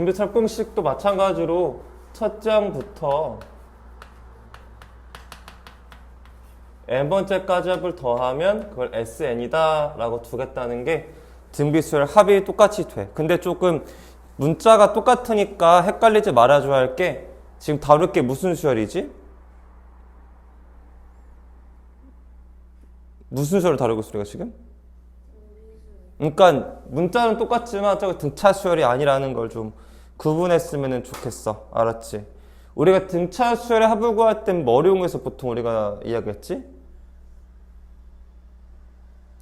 등비수열 공식도 마찬가지로 첫 장부터 n번째까지 합을 더하면 그걸 SN이다 라고 두겠다는 게 등비수열 합이 똑같이 돼. 근데 조금 문자가 똑같으니까 헷갈리지 말아줘야 할 게 지금 다룰 게 무슨 수열이지? 무슨 수열을 다루고 있어 우리가 지금? 그러니까 문자는 똑같지만 저거 등차 수열이 아니라는 걸 좀 구분했으면 좋겠어. 알았지? 우리가 등차 수열의 합을 구할 땐 뭐 이용해서 보통 우리가 이야기했지?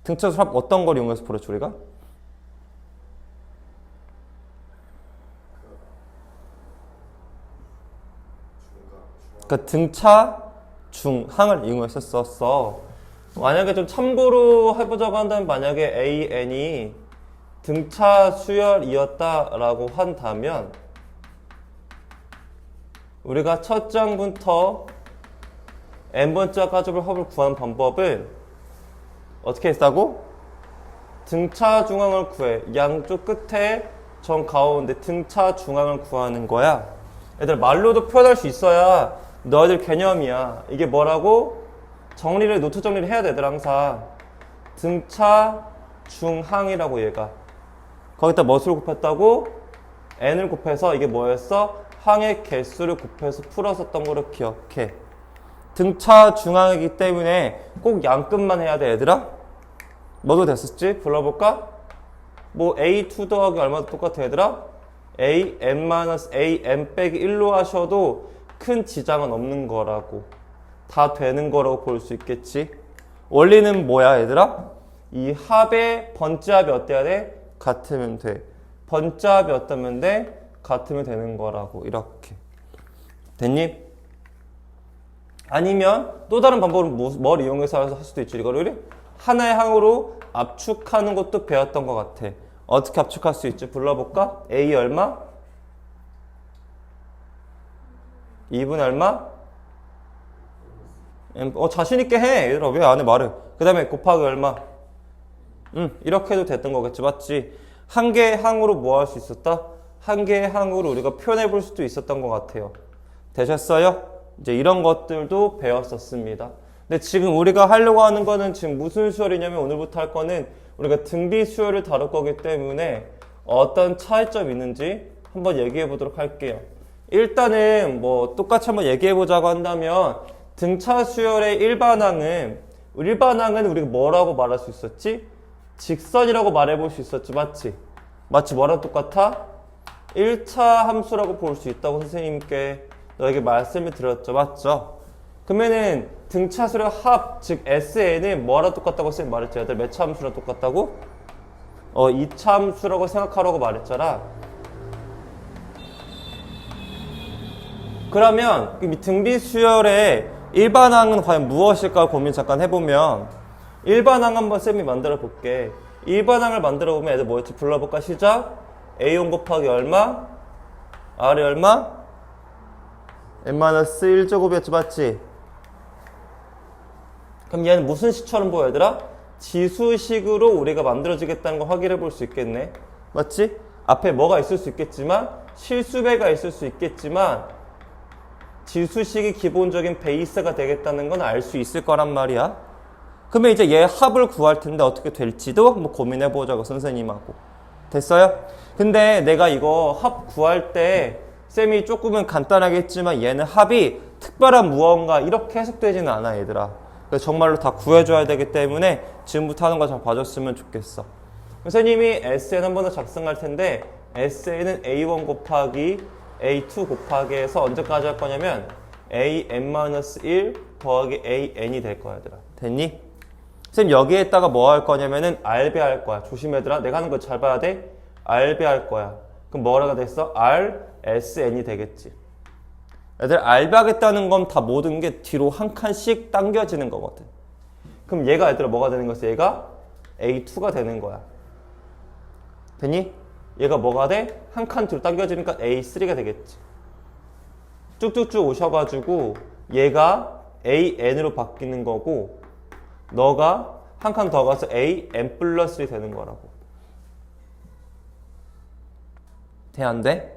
등차 수열 합 어떤 걸 이용해서 풀었지 우리가? 그러니까 등차 중항을 이용했었어. 만약에 좀 참고로 해보자고 한다면 만약에 AN이 등차 수열이었다라고 한다면 우리가 첫 장부터 n번째까지 합을 구하는 방법을 어떻게 했다고? 등차 중앙을 구해. 양쪽 끝에 정 가운데 등차 중앙을 구하는 거야. 얘들 말로도 표현할 수 있어야 너희들 개념이야. 이게 뭐라고? 정리를 노트 정리를 해야 되더라 항상. 등차 중항이라고 얘가. 거기다 무엇을 곱했다고? n을 곱해서 이게 뭐였어? 항의 개수를 곱해서 풀었었던 거를 기억해. 등차 중항이기 때문에 꼭 양끝만 해야 돼 얘들아. 뭐도 됐었지? 불러볼까? 뭐 a2 더하기 얼마도 똑같아 얘들아? an-an 빼기 1로 하셔도 큰 지장은 없는 거라고. 다 되는 거라고 볼 수 있겠지. 원리는 뭐야 얘들아? 이 합의 번째합이 어때야 돼? 같으면 돼. 번째합이 어떠면 돼? 같으면 되는 거라고. 이렇게 됐니? 아니면 또 다른 방법은 뭘 이용해서 할 수도 있지. 이거를 하나의 항으로 압축하는 것도 배웠던 것 같아. 어떻게 압축할 수 있지? 불러볼까? A 얼마? 2분 얼마? 자신있게 해 얘들아. 왜 안 해 말을. 그 다음에 곱하기 얼마? 이렇게 해도 됐던 거겠지. 맞지? 한 개의 항으로 뭐 할 수 있었다? 한 개의 항으로 우리가 표현해 볼 수도 있었던 것 같아요. 되셨어요? 이제 이런 것들도 배웠었습니다. 근데 지금 우리가 하려고 하는 거는 지금 무슨 수열이냐면 오늘부터 할 거는 우리가 등비 수열을 다룰 거기 때문에 어떤 차이점이 있는지 한번 얘기해 보도록 할게요. 일단은 뭐 똑같이 한번 얘기해 보자고 한다면 등차 수열의 일반항은 우리가 뭐라고 말할 수 있었지? 직선이라고 말해볼 수 있었지. 맞지? 마치 뭐랑 똑같아? 1차 함수라고 볼 수 있다고 선생님께 너에게 말씀을 드렸죠. 맞죠? 그러면은 등차 수열 합, 즉 SN은 뭐랑 똑같다고 선생님 말했지? 얘들 몇 차 함수랑 똑같다고? 2차 함수라고 생각하라고 말했잖아. 그러면 이 등비 수열의 일반항은 과연 무엇일까 고민 잠깐 해보면 일반항 한번 쌤이 만들어 볼게. 일반항을 만들어 보면 애들 뭐였지? 불러볼까? 시작. A1 곱하기 얼마? R이 얼마? n-1제곱이었지. 맞지? 그럼 얘는 무슨 식처럼 보여 얘들아? 지수식으로 우리가 만들어지겠다는 거 확인해 볼 수 있겠네. 맞지? 앞에 뭐가 있을 수 있겠지만 실수배가 있을 수 있겠지만 지수식이 기본적인 베이스가 되겠다는 건 알 수 있을 거란 말이야. 그러면 이제 얘 합을 구할 텐데 어떻게 될지도 한번 고민해 보자고 선생님하고. 됐어요? 근데 내가 이거 합 구할 때 쌤이 조금은 간단하게 했지만 얘는 합이 특별한 무언가 이렇게 해석되지는 않아 얘들아. 그래서 정말로 다 구해줘야 되기 때문에 지금부터 하는 거 잘 봐줬으면 좋겠어. 선생님이 SN 한 번 더 작성할 텐데 SN은 A1 곱하기 A2 곱하기 해서 언제까지 할 거냐면 AN-1 더하기 AN이 될 거야 얘들아. 됐니? 선생님 여기에다가 뭐 할 거냐면은 RB 할 거야. 조심해 얘들아. 내가 하는 거 잘 봐야 돼. RB 할 거야. 그럼 뭐라고 됐어? RSN이 되겠지. 얘들 RB 하겠다는 건 다 모든 게 뒤로 한 칸씩 당겨지는 거거든. 그럼 얘가 얘들아 뭐가 되는 거지? 얘가 A2가 되는 거야. 됐니? 얘가 뭐가 돼? 한 칸 뒤로 당겨지니까 A3가 되겠지. 쭉쭉쭉 오셔가지고 얘가 AN으로 바뀌는 거고 너가 한 칸 더 가서 AN 플러스 1이 되는 거라고. 돼? 안 돼?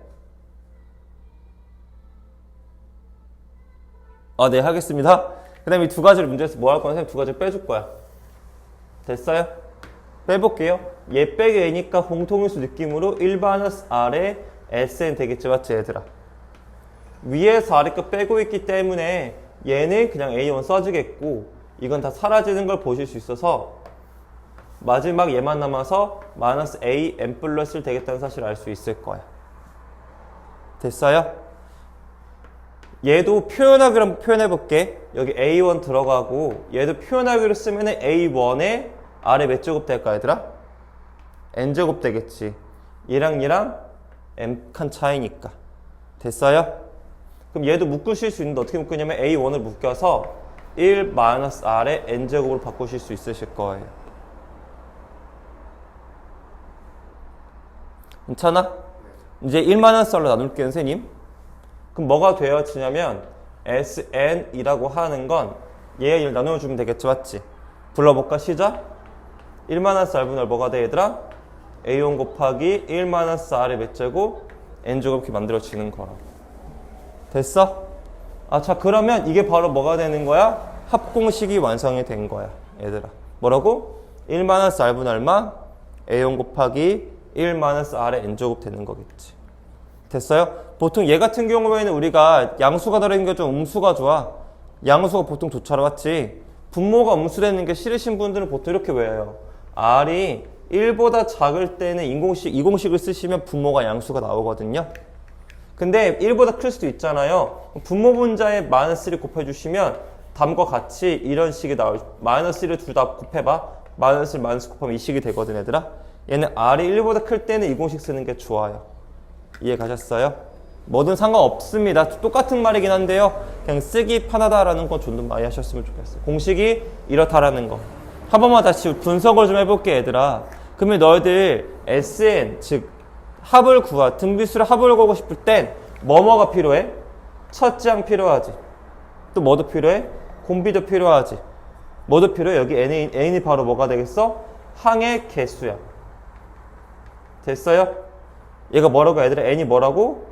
네, 하겠습니다. 그 다음에 이 두 가지를 문제에서 뭐 할 거냐? 선생님 두 가지를 빼줄 거야. 됐어요? 빼볼게요. 얘 빼기 A니까 공통인수 느낌으로 1-R에 Sn 되겠지, 맞지, 얘들아? 위에서 아래껏 빼고 있기 때문에 얘는 그냥 A1 써주겠고, 이건 다 사라지는 걸 보실 수 있어서 마지막 얘만 남아서 마이너스 A n 플러스를 되겠다는 사실을 알 수 있을 거야. 됐어요? 얘도 표현하기로 한번 표현해볼게. 여기 A1 들어가고 얘도 표현하기로 쓰면 A1에 아래 몇 제곱 될까, 얘들아? N제곱 되겠지. 얘랑 M 칸 차이니까. 됐어요? 그럼 얘도 묶으실 수 있는데 어떻게 묶으냐면 A1을 묶여서 1-R에 N제곱으로 바꾸실 수 있으실 거예요. 괜찮아? 이제 1-R로 나눌게요, 선생님. 그럼 뭐가 되어지냐면 Sn이라고 하는 건 얘 1 나눠주면 되겠죠, 맞지? 불러볼까, 시작. 1-R분할 뭐가 돼, 얘들아? A1 곱하기 1-R의 몇 제곱? N제곱 이렇게 만들어지는 거라고. 됐어? 자, 그러면 이게 바로 뭐가 되는 거야? 합공식이 완성이 된 거야, 얘들아. 뭐라고? 1-R분 얼마? A1 곱하기 1-R의 N제곱 되는 거겠지. 됐어요? 보통 얘 같은 경우에는 우리가 양수가 들어있는 게 좀 음수가 좋아. 양수가 보통 좋잖아, 맞지? 분모가 음수되는 게 싫으신 분들은 보통 이렇게 외워요. R이 1보다 작을 때는 이 공식을 쓰시면 분모가 양수가 나오거든요. 근데 1보다 클 수도 있잖아요. 분모 분자에 마이너스 1을 곱해주시면 담과 같이 이런 식이 나올, 마이너스 1을 둘 다 곱해봐. 마이너스 1, 마이너스 곱하면 이 식이 되거든, 얘들아. 얘는 R이 1보다 클 때는 이 공식 쓰는 게 좋아요. 이해 가셨어요? 뭐든 상관없습니다. 똑같은 말이긴 한데요. 그냥 쓰기 편하다라는 건 좀 더 많이 하셨으면 좋겠어요. 공식이 이렇다라는 거. 한 번만 다시 분석을 좀 해볼게, 얘들아. 그러면 너희들 SN, 즉 합을 등비수를 합을 구하고 싶을 땐 뭐가 필요해? 첫째 항 필요하지. 또 뭐도 필요해? 공비도 필요하지. 뭐도 필요해? 여기 N이 바로 뭐가 되겠어? 항의 개수야. 됐어요? 얘가 뭐라고, 얘들아? N이 뭐라고?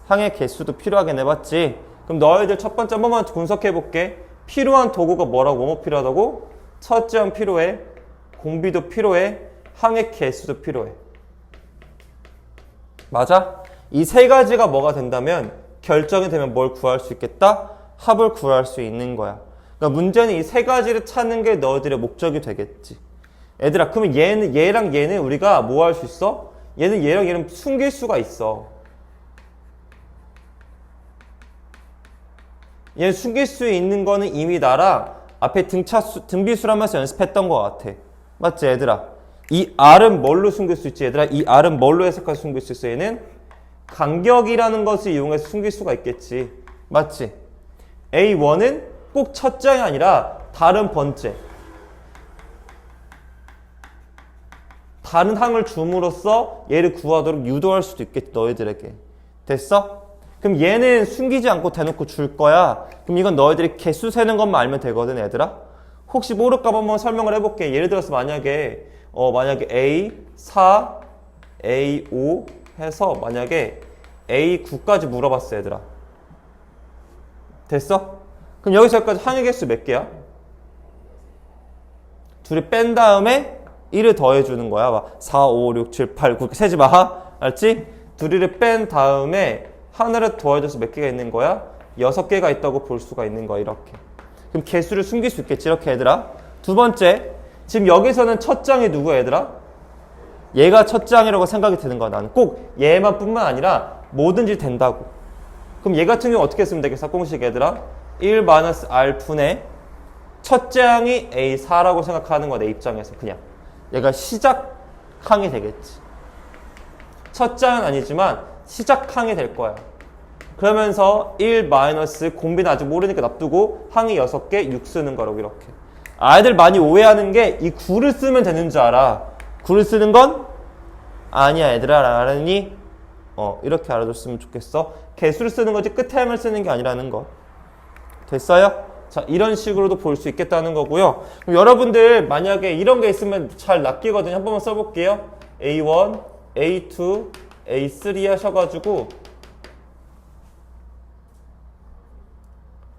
항의 개수도 필요하겠네, 맞지? 그럼 너희들 첫 번째 한 번만 분석해볼게. 필요한 도구가 뭐라고? 뭐뭐 필요하다고? 첫째 항 필요해. 공비도 필요해. 항의 개수도 필요해. 맞아? 이 세 가지가 뭐가 된다면 결정이 되면 뭘 구할 수 있겠다? 합을 구할 수 있는 거야. 그러니까 문제는 이 세 가지를 찾는 게 너희들의 목적이 되겠지. 얘들아, 그러면 얘랑 얘는 우리가 뭐 할 수 있어? 얘는 얘랑 숨길 수가 있어. 얘는 숨길 수 있는 거는 이미 나랑 앞에 등비수라면서 연습했던 것 같아. 맞지, 얘들아? 이 R은 뭘로 숨길 수 있지, 얘들아? 이 R은 뭘로 해석해서 숨길 수 있어? 얘는 간격이라는 것을 이용해서 숨길 수가 있겠지. 맞지? A1은 꼭 첫 장이 아니라 다른 번째. 다른 항을 줌으로써 얘를 구하도록 유도할 수도 있겠지, 너희들에게. 됐어? 그럼 얘는 숨기지 않고 대놓고 줄 거야. 그럼 이건 너희들이 개수 세는 것만 알면 되거든, 얘들아. 혹시 모를까 봐 한번 설명을 해볼게. 예를 들어서 만약에 A4, A5 해서 만약에 A9까지 물어봤어, 얘들아. 됐어? 그럼 여기서 여기까지 항의 개수 몇 개야? 둘이 뺀 다음에 1을 더해주는 거야. 4, 5, 6, 7, 8, 9 세지 마. 알지? 둘이를 뺀 다음에 하나를 더해줘서 몇 개가 있는 거야? 6개가 있다고 볼 수가 있는 거야, 이렇게. 그럼 개수를 숨길 수 있겠지, 이렇게, 얘들아. 두 번째, 지금 여기서는 첫 장이 누구야, 얘들아? 얘가 첫 장이라고 생각이 드는 거야, 나는. 꼭 얘만 뿐만 아니라 뭐든지 된다고. 그럼 얘 같은 경우 어떻게 쓰면 되겠어, 공식, 얘들아? 1-R분의 첫 장이 A4라고 생각하는 거야, 내 입장에서. 그냥 얘가 시작항이 되겠지. 첫 장은 아니지만 시작항이 될 거야. 그러면서 1 공비는 아직 모르니까 놔두고 항이 6개, 6 쓰는 거라고, 이렇게. 아이들 많이 오해하는 게 이 9를 쓰면 되는 줄 알아. 9를 쓰는 건 아니야, 얘들아. 알았니? 이렇게 알아줬으면 좋겠어. 개수를 쓰는 거지 끝에 항을 쓰는 게 아니라는 거. 됐어요? 자, 이런 식으로도 볼 수 있겠다는 거고요. 그럼 여러분들 만약에 이런 게 있으면 잘 낚이거든요. 한 번만 써볼게요. A1, A2, A3 하셔가지고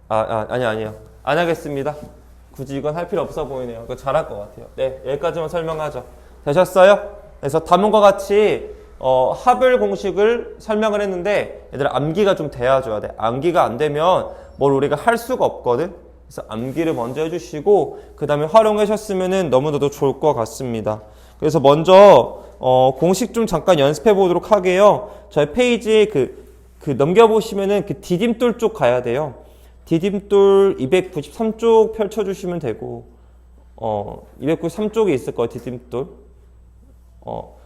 아니요. 안 하겠습니다. 굳이 이건 할 필요 없어 보이네요. 그거 잘할 것 같아요. 네, 여기까지만 설명하죠. 되셨어요? 그래서 다음과 같이 합을 공식을 설명을 했는데 얘들아 암기가 좀 돼야줘야 돼. 암기가 안 되면 뭘 우리가 할 수가 없거든. 그래서 암기를 먼저 해주시고 그 다음에 활용하셨으면 너무나도 좋을 것 같습니다. 그래서 먼저 공식 좀 잠깐 연습해 보도록 하게요. 저희 페이지에 그 넘겨보시면은 그 디딤돌 쪽 가야 돼요. 디딤돌 293쪽 펼쳐주시면 되고 293쪽에 있을 거예요. 디딤돌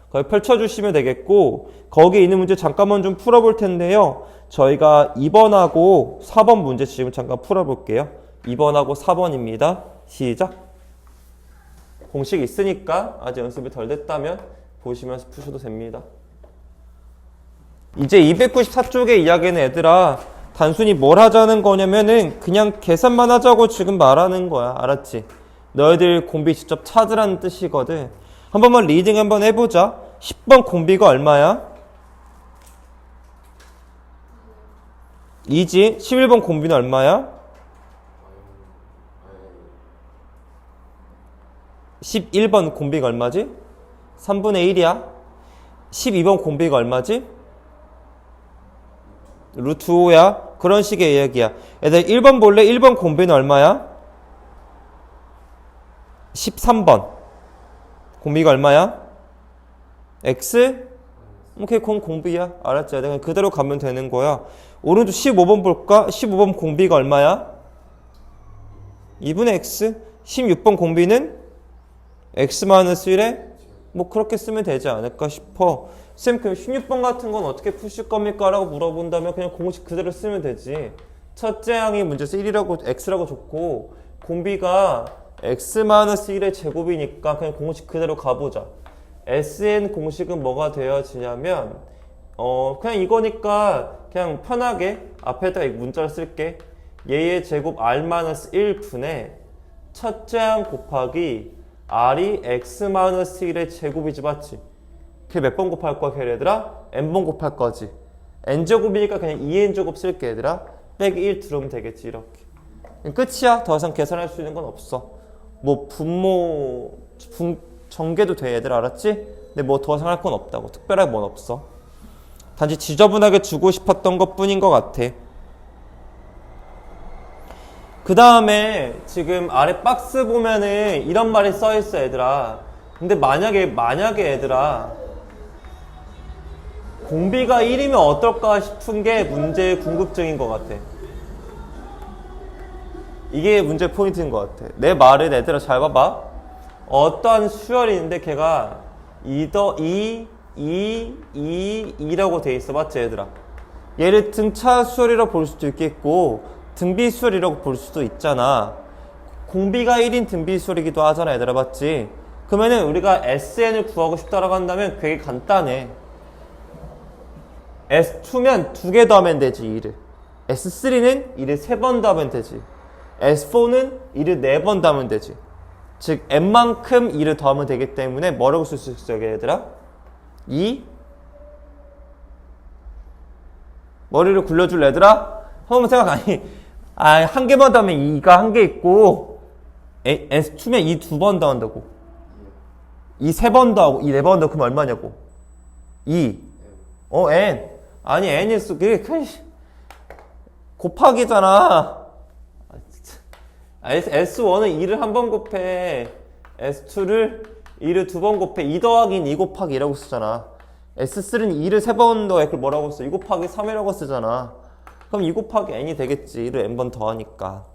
거기 펼쳐주시면 되겠고 거기에 있는 문제 잠깐만 좀 풀어볼 텐데요. 저희가 2번하고 4번 문제 지금 잠깐 풀어볼게요. 2번하고 4번입니다. 시작. 공식 있으니까 아직 연습이 덜 됐다면 보시면서 푸셔도 됩니다. 이제 294쪽의 이야기는 얘들아 단순히 뭘 하자는 거냐면은 그냥 계산만 하자고 지금 말하는 거야. 알았지? 너희들 공비 직접 찾으라는 뜻이거든. 한 번만 리딩 한번 해보자. 10번 공비가 얼마야? 2지. 11번 공비는 얼마야? 11번 공비가 얼마지? 3분의 1이야. 12번 공비가 얼마지? 루트 5야. 그런 식의 이야기야. 얘들 1번 볼래? 1번 공비는 얼마야? 13번 공비가 얼마야? X? 오케이, 그건 공비야. 알았지? 내가 그대로 가면 되는 거야. 오른쪽 15번 볼까? 15번 공비가 얼마야? 2분의 X. 16번 공비는 X-1에 뭐 그렇게 쓰면 되지 않을까 싶어. 쌤, 그럼 16번 같은 건 어떻게 푸실 겁니까? 라고 물어본다면 그냥 공식 그대로 쓰면 되지. 첫째 항이 문제에서 1이라고 X라고 줬고 공비가 X-1의 제곱이니까 그냥 공식 그대로 가보자. SN 공식은 뭐가 되어지냐면 그냥 이거니까 그냥 편하게 앞에다가 이 문자를 쓸게. 얘의 제곱 R-1분의 첫째 항 곱하기 R이 X-1의 제곱이지, 맞지? 그게 몇 번 곱할 거야, 걔네들아? N번 곱할 거지. N제곱이니까 그냥 2N제곱 쓸게, 얘들아. 빼기 1 들어오면 되겠지, 이렇게. 끝이야. 더 이상 계산할 수 있는 건 없어. 뭐 전개도 돼, 얘들 알았지? 근데 뭐 더 이상 할 건 없다고. 특별하게 뭔 없어. 단지 지저분하게 주고 싶었던 것 뿐인 것 같아. 그 다음에 지금 아래 박스 보면은 이런 말이 써있어, 얘들아. 근데 만약에 얘들아 공비가 1이면 어떨까 싶은 게 문제의 궁금증인 것 같아. 이게 문제 포인트인 것 같아. 내 말을 얘들아 잘 봐봐. 어떠한 수열이 있는데 걔가 2라고 돼 있어. 맞지, 얘들아? 얘를 등차 수열이라고 볼 수도 있겠고 등비 수열이라고 볼 수도 있잖아. 공비가 1인 등비 수열이기도 하잖아, 얘들아. 맞지? 그러면은 우리가 SN을 구하고 싶다라고 한다면 되게 간단해. S2면 2개 더하면 되지, 2를. S3는 2를 3번 더하면 되지. S4는 2를 4번 더하면 되지. 즉 n만큼 2를 더하면 되기 때문에 뭐라고 쓸 수 있어, 얘들아? 2? 머리를 굴려줄 얘들아? 한번 생각. 한 개만 더하면 2가 한 개 있고 S2면 2 2번 더한다고. 2 3번 더하고 2 4번 더. 그럼 얼마냐고? 2 N. 아니 N일 수 그게 곱하기잖아. S1은 2를 한 번 곱해. S2를 2를 두 번 곱해. 2 더하기는 2 곱하기 2라고 쓰잖아. S3는 2를 3번 더해. 그걸 뭐라고 써? 2 곱하기 3이라고 쓰잖아. 그럼 2 곱하기 n이 되겠지. 1을 n번 더하니까.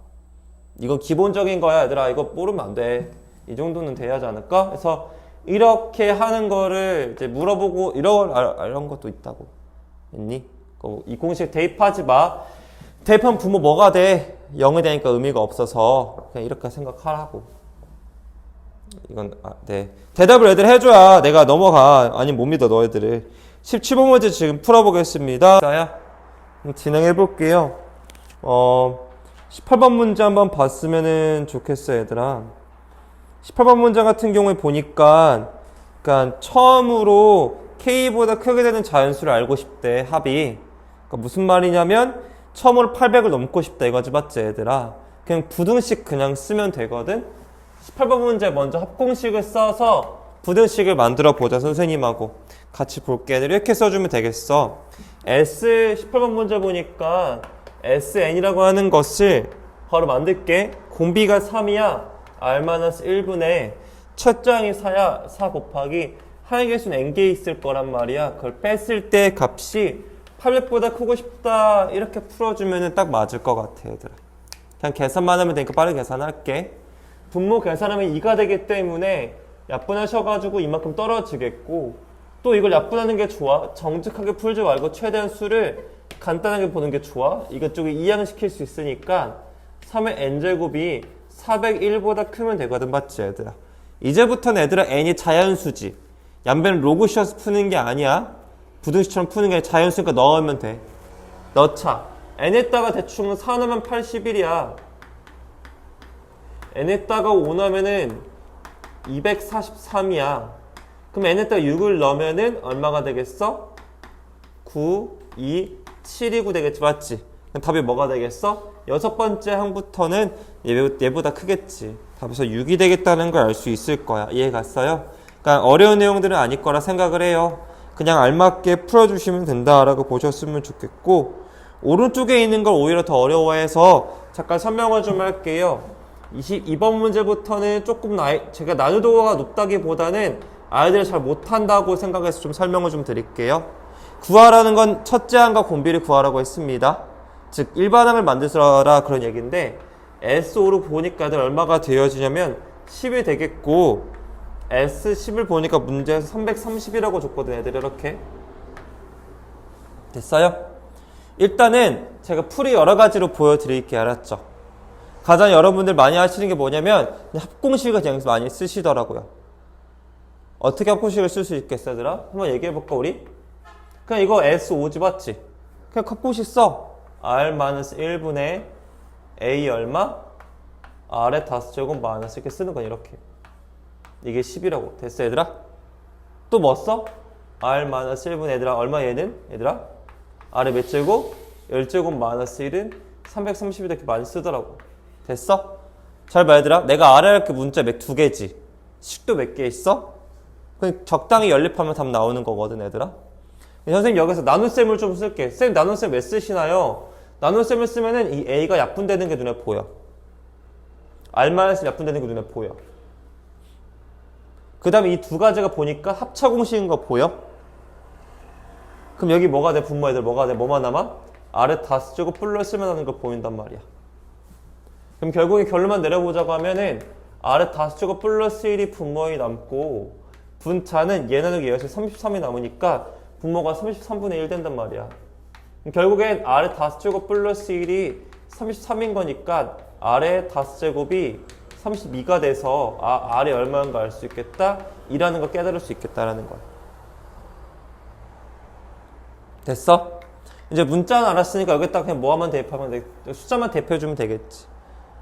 이건 기본적인 거야, 얘들아. 이거 모르면 안 돼. 이 정도는 돼야 하지 않을까? 그래서 이렇게 하는 거를 이제 물어보고 이런 것도 있다고. 있니? 이 공식 대입하지 마. 대입하면 부모 뭐가 돼? 0이 되니까 의미가 없어서 그냥 이렇게 생각하라고. 이건 네. 대답을 애들 해줘야 내가 넘어가. 아니면 못 믿어, 너희들을. 17번 문제 지금 풀어보겠습니다. 자야 진행해 볼게요. 18번 문제 한번 봤으면 좋겠어요, 얘들아. 18번 문제 같은 경우에 보니까 그러니까 처음으로 K보다 크게 되는 자연수를 알고 싶대, 합이. 그러니까 무슨 말이냐면 처음으로 800을 넘고 싶다 이거지, 맞지 얘들아? 그냥 부등식 그냥 쓰면 되거든. 18번 문제 먼저 합공식을 써서 부등식을 만들어 보자. 선생님하고 같이 볼게. 이렇게 써주면 되겠어. S 18번 문제 보니까 SN이라고 하는 것을 바로 만들게. 공비가 3이야. R-1분의 첫 장이 4야. 4 곱하기 하나의 개수는 n개 있을 거란 말이야. 그걸 뺐을 때 값이 800보다 크고 싶다 이렇게 풀어주면 딱 맞을 것 같아 얘들아. 그냥 계산만 하면 되니까 빠르게 계산할게. 분모 계산하면 2가 되기 때문에 약분하셔가지고 이만큼 떨어지겠고, 또 이걸 약분하는 게 좋아. 정직하게 풀지 말고 최대한 수를 간단하게 보는 게 좋아. 이것쪽에 이항시킬 수 있으니까 3의 n제곱이 401보다 크면 되거든, 맞지 얘들아? 이제부터는 얘들아 n이 자연수지. 양변을 로그 씌워서 푸는 게 아니야. 부등식처럼 푸는 게 아니라 자연수니까 넣으면 돼. 넣자. n에다가 대충 4 넣으면 81이야. n에다가 5 넣으면은 243이야. 그럼 n에다가 6을 넣으면은 얼마가 되겠어? 9, 2, 7이고 되겠지, 맞지? 그럼 답이 뭐가 되겠어? 여섯 번째 항부터는 얘보다 크겠지. 답에서 6이 되겠다는 걸 알 수 있을 거야. 이해 갔어요? 그러니까 어려운 내용들은 아닐 거라 생각을 해요. 그냥 알맞게 풀어주시면 된다라고 보셨으면 좋겠고, 오른쪽에 있는 걸 오히려 더 어려워해서 잠깐 설명을 좀 할게요. 22번 문제부터는 조금 제가 난이도가 높다기보다는 아이들이 잘 못한다고 생각해서 좀 설명을 좀 드릴게요. 구하라는 건 첫째 항과 공비를 구하라고 했습니다. 즉 일반항을 만들어라 그런 얘기인데, S5로 보니까 애들 얼마가 되어지냐면 10이 되겠고, S10을 보니까 문제에서 330이라고 줬거든 애들. 이렇게 됐어요? 일단은 제가 풀이 여러 가지로 보여드릴게요. 알았죠? 가장 여러분들 많이 하시는 게 뭐냐면 합공식을 그냥 많이 쓰시더라고요. 어떻게 합공식을 쓸 수 있겠어 얘들아? 한번 얘기해볼까 우리? 그냥 이거 S5지 맞지? 그냥 합공식 써. R-1분의 A 얼마? R의 다수제곱 마이너스 이렇게 쓰는 건 이렇게. 이게 10이라고. 됐어 얘들아? 또 뭐 써? R-1분의 얘들아 얼마 얘는? 얘들아? R의 몇 제곱? 10제곱 마이너스 1은 330이 이렇게 많이 쓰더라고. 됐어? 잘 봐 얘들아. 내가 R에 이렇게 문자 두 개지. 식도 몇 개 있어? 그냥 적당히 연립하면 답 나오는 거거든 얘들아. 선생님 여기서 나눗셈을 좀 쓸게. 쌤 나눗셈 왜 쓰시나요? 나눗셈을 쓰면은 이 A가 약분되는 게 눈에 보여. R-1 약분되는 게 눈에 보여. 그 다음에 이 두 가지가 보니까 합차 공식인 거 보여? 그럼 여기 뭐가 돼? 분모 애들 뭐가 돼? 뭐만 남아? R의 다수제곱 플러스면 하는 거 보인단 말이야. 그럼 결국에 결론만 내려보자고 하면은 R의 다수제곱 플러스 1이 분모에 남고, 분차는 얘 나누기 얘에서 33이 남으니까 분모가 33분의 1 된단 말이야. 결국엔 R의 다수제곱 플러스 1이 33인 거니까 R의 다수제곱이 32가 돼서 R이 얼마인가 알 수 있겠다? 이라는 걸 깨달을 수 있겠다라는 거야. 됐어? 이제 문자는 알았으니까 여기다 그냥 뭐만 대입하면 돼. 숫자만 대표해주면 되겠지.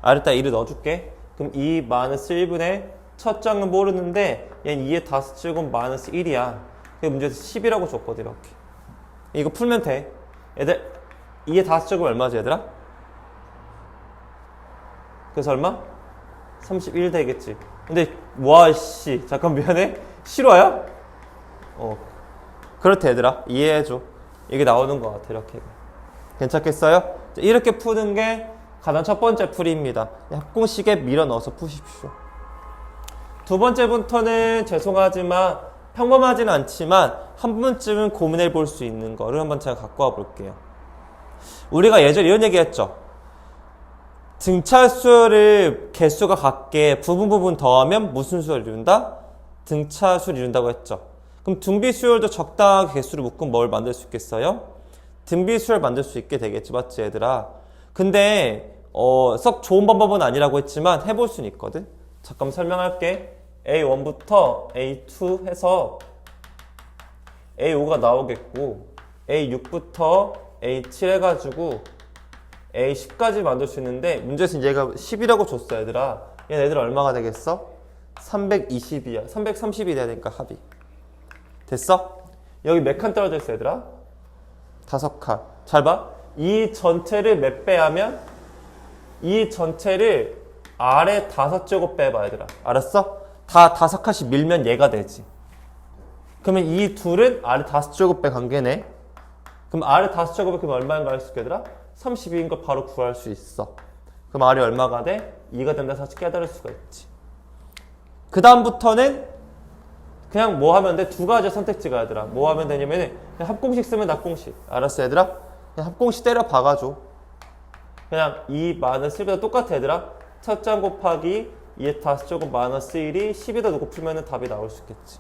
R에다 1을 넣어줄게. 그럼 2 마이너스 1분의 첫 장은 모르는데 얘는 2의 다수제곱 마이너스 1이야. 그게 문제에서 10이라고 줬거든 이렇게. 이거 풀면 돼. 얘들 2의 다수제곱 얼마지 얘들아? 그래서 얼마? 31 되겠지. 근데 와씨 잠깐 미안해. 실화야? 그렇대 얘들아. 이해해줘. 이게 나오는 것 같아 이렇게. 괜찮겠어요? 이렇게 푸는 게 가장 첫 번째 풀이입니다. 합공식에 밀어 넣어서 푸십시오. 두 번째부터는 죄송하지만 평범하지는 않지만 한 번쯤은 고민해 볼 수 있는 거를 한번 제가 갖고 와 볼게요. 우리가 예전에 이런 얘기 했죠. 등차수를 개수가 같게 부분 더하면 무슨 수를 이룬다? 등차수를 이룬다고 했죠. 그럼 등비수열도 적당하게 개수를 묶으면 뭘 만들 수 있겠어요? 등비수열 만들 수 있게 되겠지, 맞지 얘들아? 근데 썩 좋은 방법은 아니라고 했지만 해볼 수는 있거든. 잠깐 설명할게. A1부터 A2 해서 A5가 나오겠고, A6부터 A7 해가지고 A10까지 만들 수 있는데, 문제에서 얘가 10이라고 줬어 얘들아. 얘네들 얼마가 되겠어? 320이야 330이 돼야 되니까 합이 됐어? 여기 몇 칸 떨어져 있어 얘들아? 5칸. 잘 봐. 이 전체를 몇 배 하면? 이 전체를 아래 5제곱 빼봐 얘들아. 알았어? 다 5칸씩 밀면 얘가 되지. 그러면 이 둘은 아래 5제곱배 관계네. 그럼 아래 5제곱배 그럼 얼마인가 할 수 있게 얘들아? 32인 걸 바로 구할 수 있어. 그럼 아래 얼마가 돼? 2가 된다 사실 깨달을 수가 있지. 그 다음부터는 그냥 뭐 하면 돼? 두 가지 선택지가 얘들아. 뭐 하면 되냐면은 그냥 합공식 쓰면 낙공식. 알았어 얘들아? 그냥 합공식 때려 박아줘. 그냥 2 마이너스 1보다 똑같아 얘들아. 첫 장 곱하기 2의 5제곱 마이너스 1이 10에다 놓고 풀면 답이 나올 수 있겠지.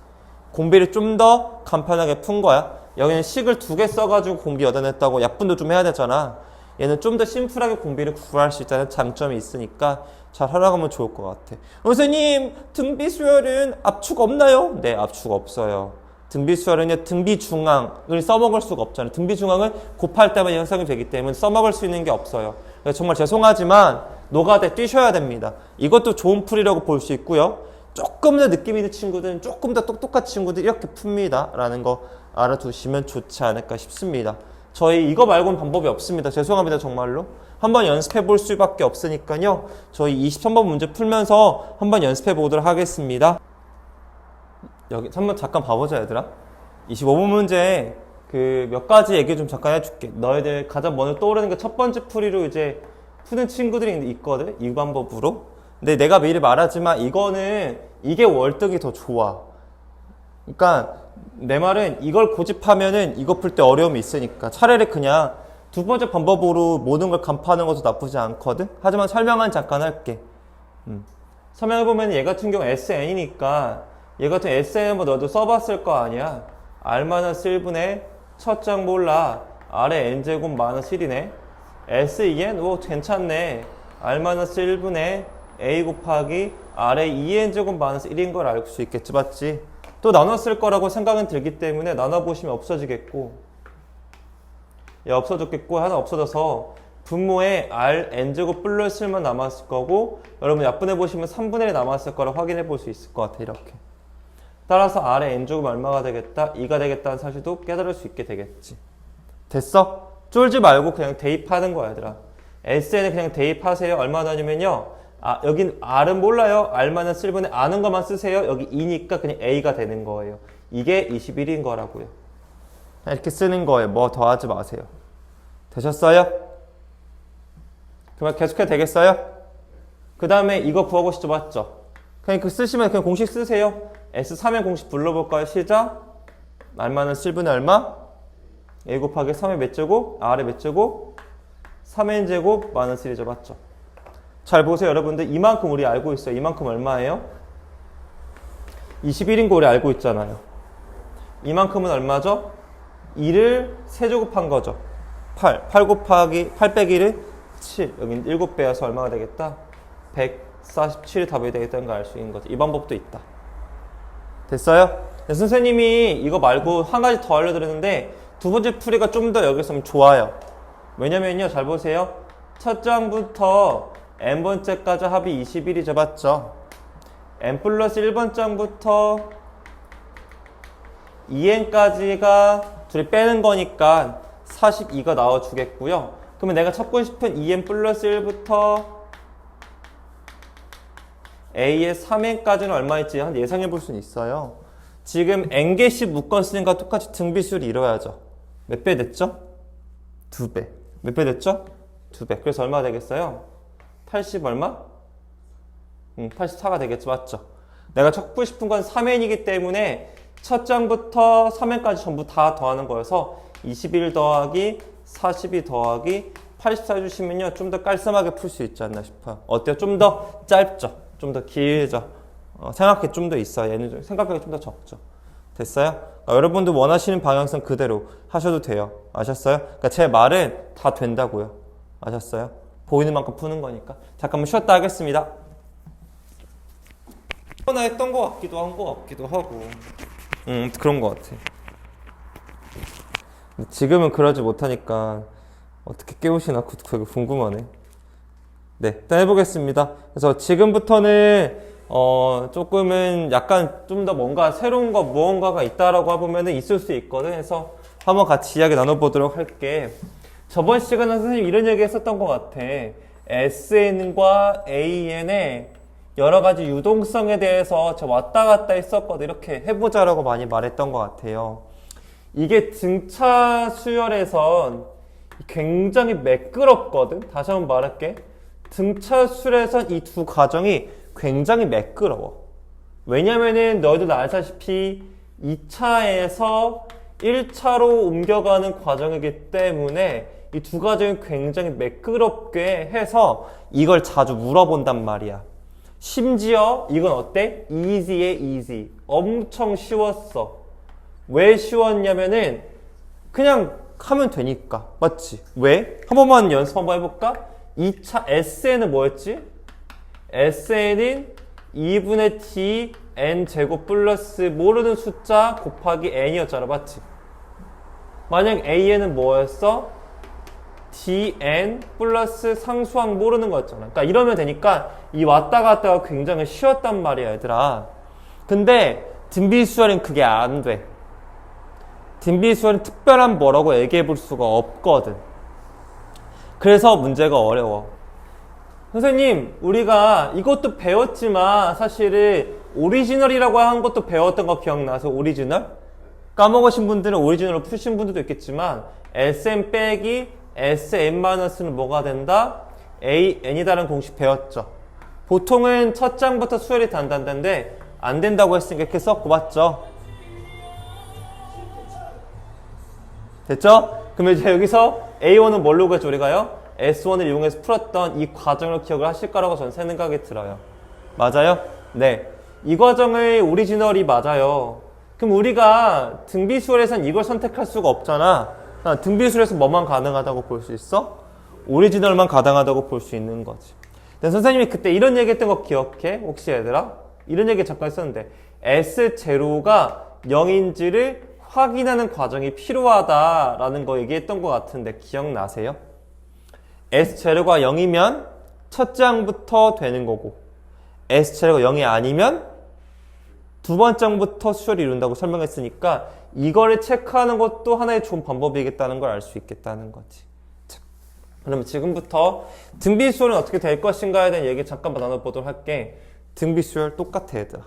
공비를 좀 더 간편하게 푼 거야. 여기는 식을 2개 써가지고 공비 얻어냈다고 약분도 좀 해야 되잖아. 얘는 좀 더 심플하게 공비를 구할 수 있다는 장점이 있으니까 잘 활용하면 좋을 것 같아. 선생님, 등비수열은 압축 없나요? 네, 압축 없어요. 등비수열은 등비중앙을 써먹을 수가 없잖아요. 등비중앙은 곱할 때만 형성이 되기 때문에 써먹을 수 있는 게 없어요. 그래서 정말 죄송하지만 노가대 뛰셔야 됩니다. 이것도 좋은 풀이라고 볼 수 있고요. 조금 더 느낌 있는 친구들은 조금 더 똑똑한 친구들 이렇게 풉니다. 라는 거 알아두시면 좋지 않을까 싶습니다. 저희 이거 말고는 방법이 없습니다. 죄송합니다. 정말로. 한번 연습해 볼 수밖에 없으니까요. 저희 23번 문제 풀면서 한번 연습해 보도록 하겠습니다. 여기 한번 잠깐 봐보자 얘들아. 25번 문제 그 몇 가지 얘기 좀 잠깐 해줄게. 너희들 가장 먼저 떠오르는 게 첫 번째 풀이로 이제 푸는 친구들이 있거든. 이 방법으로. 근데 내가 미리 말하지만 이거는 이게 월등히 더 좋아. 그러니까 내 말은 이걸 고집하면은 이거 풀 때 어려움이 있으니까 차라리 그냥 두 번째 방법으로 모든 걸 간파하는 것도 나쁘지 않거든. 하지만 설명은 잠깐 할게. 설명해보면 얘 같은 경우 SN이니까 얘 같은 SN 뭐 너도 써봤을 거 아니야. R-1분의 첫 장 몰라 아래 n제곱 마이너스 1이네. SEN 오 괜찮네. R-1분의 a 곱하기 아래 2n제곱 마이너스 1인 걸 알 수 있겠지. 맞지? 또 나눴을 거라고 생각은 들기 때문에 나눠보시면 없어지겠고 얘 없어졌겠고 하나 없어져서 분모에 r n제곱 플러스 1만 남았을 거고 여러분 약분해보시면 3분의 1이 남았을 거라 확인해 볼 수 있을 것 같아. 이렇게 따라서 r의 n제곱 얼마가 되겠다? 2가 되겠다는 사실도 깨달을 수 있게 되겠지. 됐어? 쫄지 말고 그냥 대입하는 거야 얘들아. SN에 그냥 대입하세요. 얼마 나냐면요 여긴 R은 몰라요. R-1분의 아는 것만 쓰세요. 여기 2니까 그냥 A가 되는 거예요. 이게 21인 거라고요. 이렇게 쓰는 거예요. 뭐 더 하지 마세요. 되셨어요? 그러면 계속해도 되겠어요? 그 다음에 이거 구하고 싶죠. 맞죠? 그냥 그 쓰시면 그냥 공식 쓰세요. S3의 공식 불러볼까요? 시작. R-1분의 얼마? A 곱하기 3의 몇 제곱? R의 몇 제곱? 3n 제곱 마이너스 1이죠. 맞죠? 잘 보세요 여러분들. 이만큼 우리 알고 있어요. 이만큼 얼마예요? 21인 거 우리 알고 있잖아요. 이만큼은 얼마죠? 2를 세제곱한 거죠. 8 곱하기 8 빼기 1은 7. 여긴 7배여서 얼마가 되겠다? 147이 답이 되겠다는 걸 알 수 있는 거죠. 이 방법도 있다. 됐어요? 네, 선생님이 이거 말고 한 가지 더 알려드렸는데 두 번째 풀이가 좀 더 여기서 좀 좋아요. 왜냐면요 잘 보세요. 첫 장부터 n번째까지 합이 21이죠. 맞죠? n 플러스 1번 장부터 2n까지가 둘이 빼는 거니까 42가 나와주겠고요. 그러면 내가 찾고 싶은 2n 플러스 1부터 a의 3n까지는 얼마일지 한 예상해 볼 수는 있어요. 지금 n개씩 묶었으니까 똑같이 등비수를 이뤄야죠. 몇 배 됐죠? 2배. 몇 배 됐죠? 2배. 그래서 얼마 되겠어요? 80 얼마? 84가 되겠죠. 맞죠? 내가 찾고 싶은 건 3n이기 때문에 첫 장부터 3n까지 전부 다 더하는 거여서 21 더하기 42 더하기 84 해주시면요 좀 더 깔끔하게 풀 수 있지 않나 싶어요. 어때요? 좀 더 짧죠? 좀 더 길죠? 생각해 좀 더 있어요. 얘는 생각하기 좀 더 적죠? 됐어요? 여러분도 원하시는 방향성 그대로 하셔도 돼요. 아셨어요? 그러니까 제 말은 다 된다고요. 아셨어요? 보이는 만큼 푸는 거니까. 잠깐만 쉬었다 하겠습니다. 나 했던 거 같기도 한 거 같기도 하고 그런 거 같아. 지금은 그러지 못하니까 어떻게 깨우시나 되게 궁금하네. 네, 일단 해보겠습니다. 그래서 지금부터는 조금은 약간 좀 더 뭔가 새로운 거 무언가가 있다라고 해보면은 있을 수 있거든. 해서 한번 같이 이야기 나눠보도록 할게. 저번 시간에 선생님 이런 얘기 했었던 것 같아. SN과 AN의 여러 가지 유동성에 대해서 저 왔다 갔다 했었거든. 이렇게 해보자라고 많이 말했던 것 같아요. 이게 등차 수열에선 굉장히 매끄럽거든. 다시 한번 말할게. 등차 수열에선 이 두 과정이 굉장히 매끄러워. 왜냐면은 너희들 알다시피 2차에서 1차로 옮겨가는 과정이기 때문에 이 두 과정이 굉장히 매끄럽게 해서 이걸 자주 물어본단 말이야. 심지어 이건 어때? easy에 easy. 엄청 쉬웠어. 왜 쉬웠냐면은 그냥 하면 되니까. 맞지? 왜? 한 번만 연습 한번 해볼까? 2차 SN은 뭐였지? SN은 2분의 t n 제곱 플러스 모르는 숫자 곱하기 n이었잖아. 맞지? 만약 AN은 뭐였어? dn 플러스 상수항 모르는 거였잖아. 그러니까 이러면 되니까 이 왔다 갔다가 굉장히 쉬웠단 말이야, 얘들아. 근데 등비수열은 그게 안 돼. 등비수열은 특별한 뭐라고 얘기해 볼 수가 없거든. 그래서 문제가 어려워. 선생님, 우리가 이것도 배웠지만 사실은 오리지널이라고 한 것도 배웠던 거 기억나서 오리지널? 까먹으신 분들은 오리지널로 푸신 분들도 있겠지만 SM 빼기 SM-는 뭐가 된다? AN이다라는 공식 배웠죠. 보통은 첫 장부터 수열이 단단한데 안 된다고 했으니까 이렇게 썼고 맞죠? 됐죠? 그러면 이제 여기서 A1은 뭘로 구했죠 우리가요? S1을 이용해서 풀었던 이 과정을 기억을 하실 거라고 저는 생각이 들어요. 맞아요? 네. 이 과정의 오리지널이 맞아요. 그럼 우리가 등비수열에선 이걸 선택할 수가 없잖아. 등비수열에서 뭐만 가능하다고 볼 수 있어? 오리지널만 가능하다고 볼 수 있는 거지. 근데 선생님이 그때 이런 얘기 했던 거 기억해? 혹시 얘들아? 이런 얘기 잠깐 했었는데 S0가 0인지를 확인하는 과정이 필요하다라는 거 얘기했던 것 같은데 기억나세요? S0가 0이면 첫 장부터 되는 거고 S0가 0이 아니면 두 번째 장부터 수열을 이룬다고 설명했으니까 이거를 체크하는 것도 하나의 좋은 방법이겠다는 걸 알 수 있겠다는 거지. 자, 그러면 지금부터 등비수열은 어떻게 될 것인가에 대한 얘기 잠깐만 나눠보도록 할게. 등비수열 똑같아 얘들아.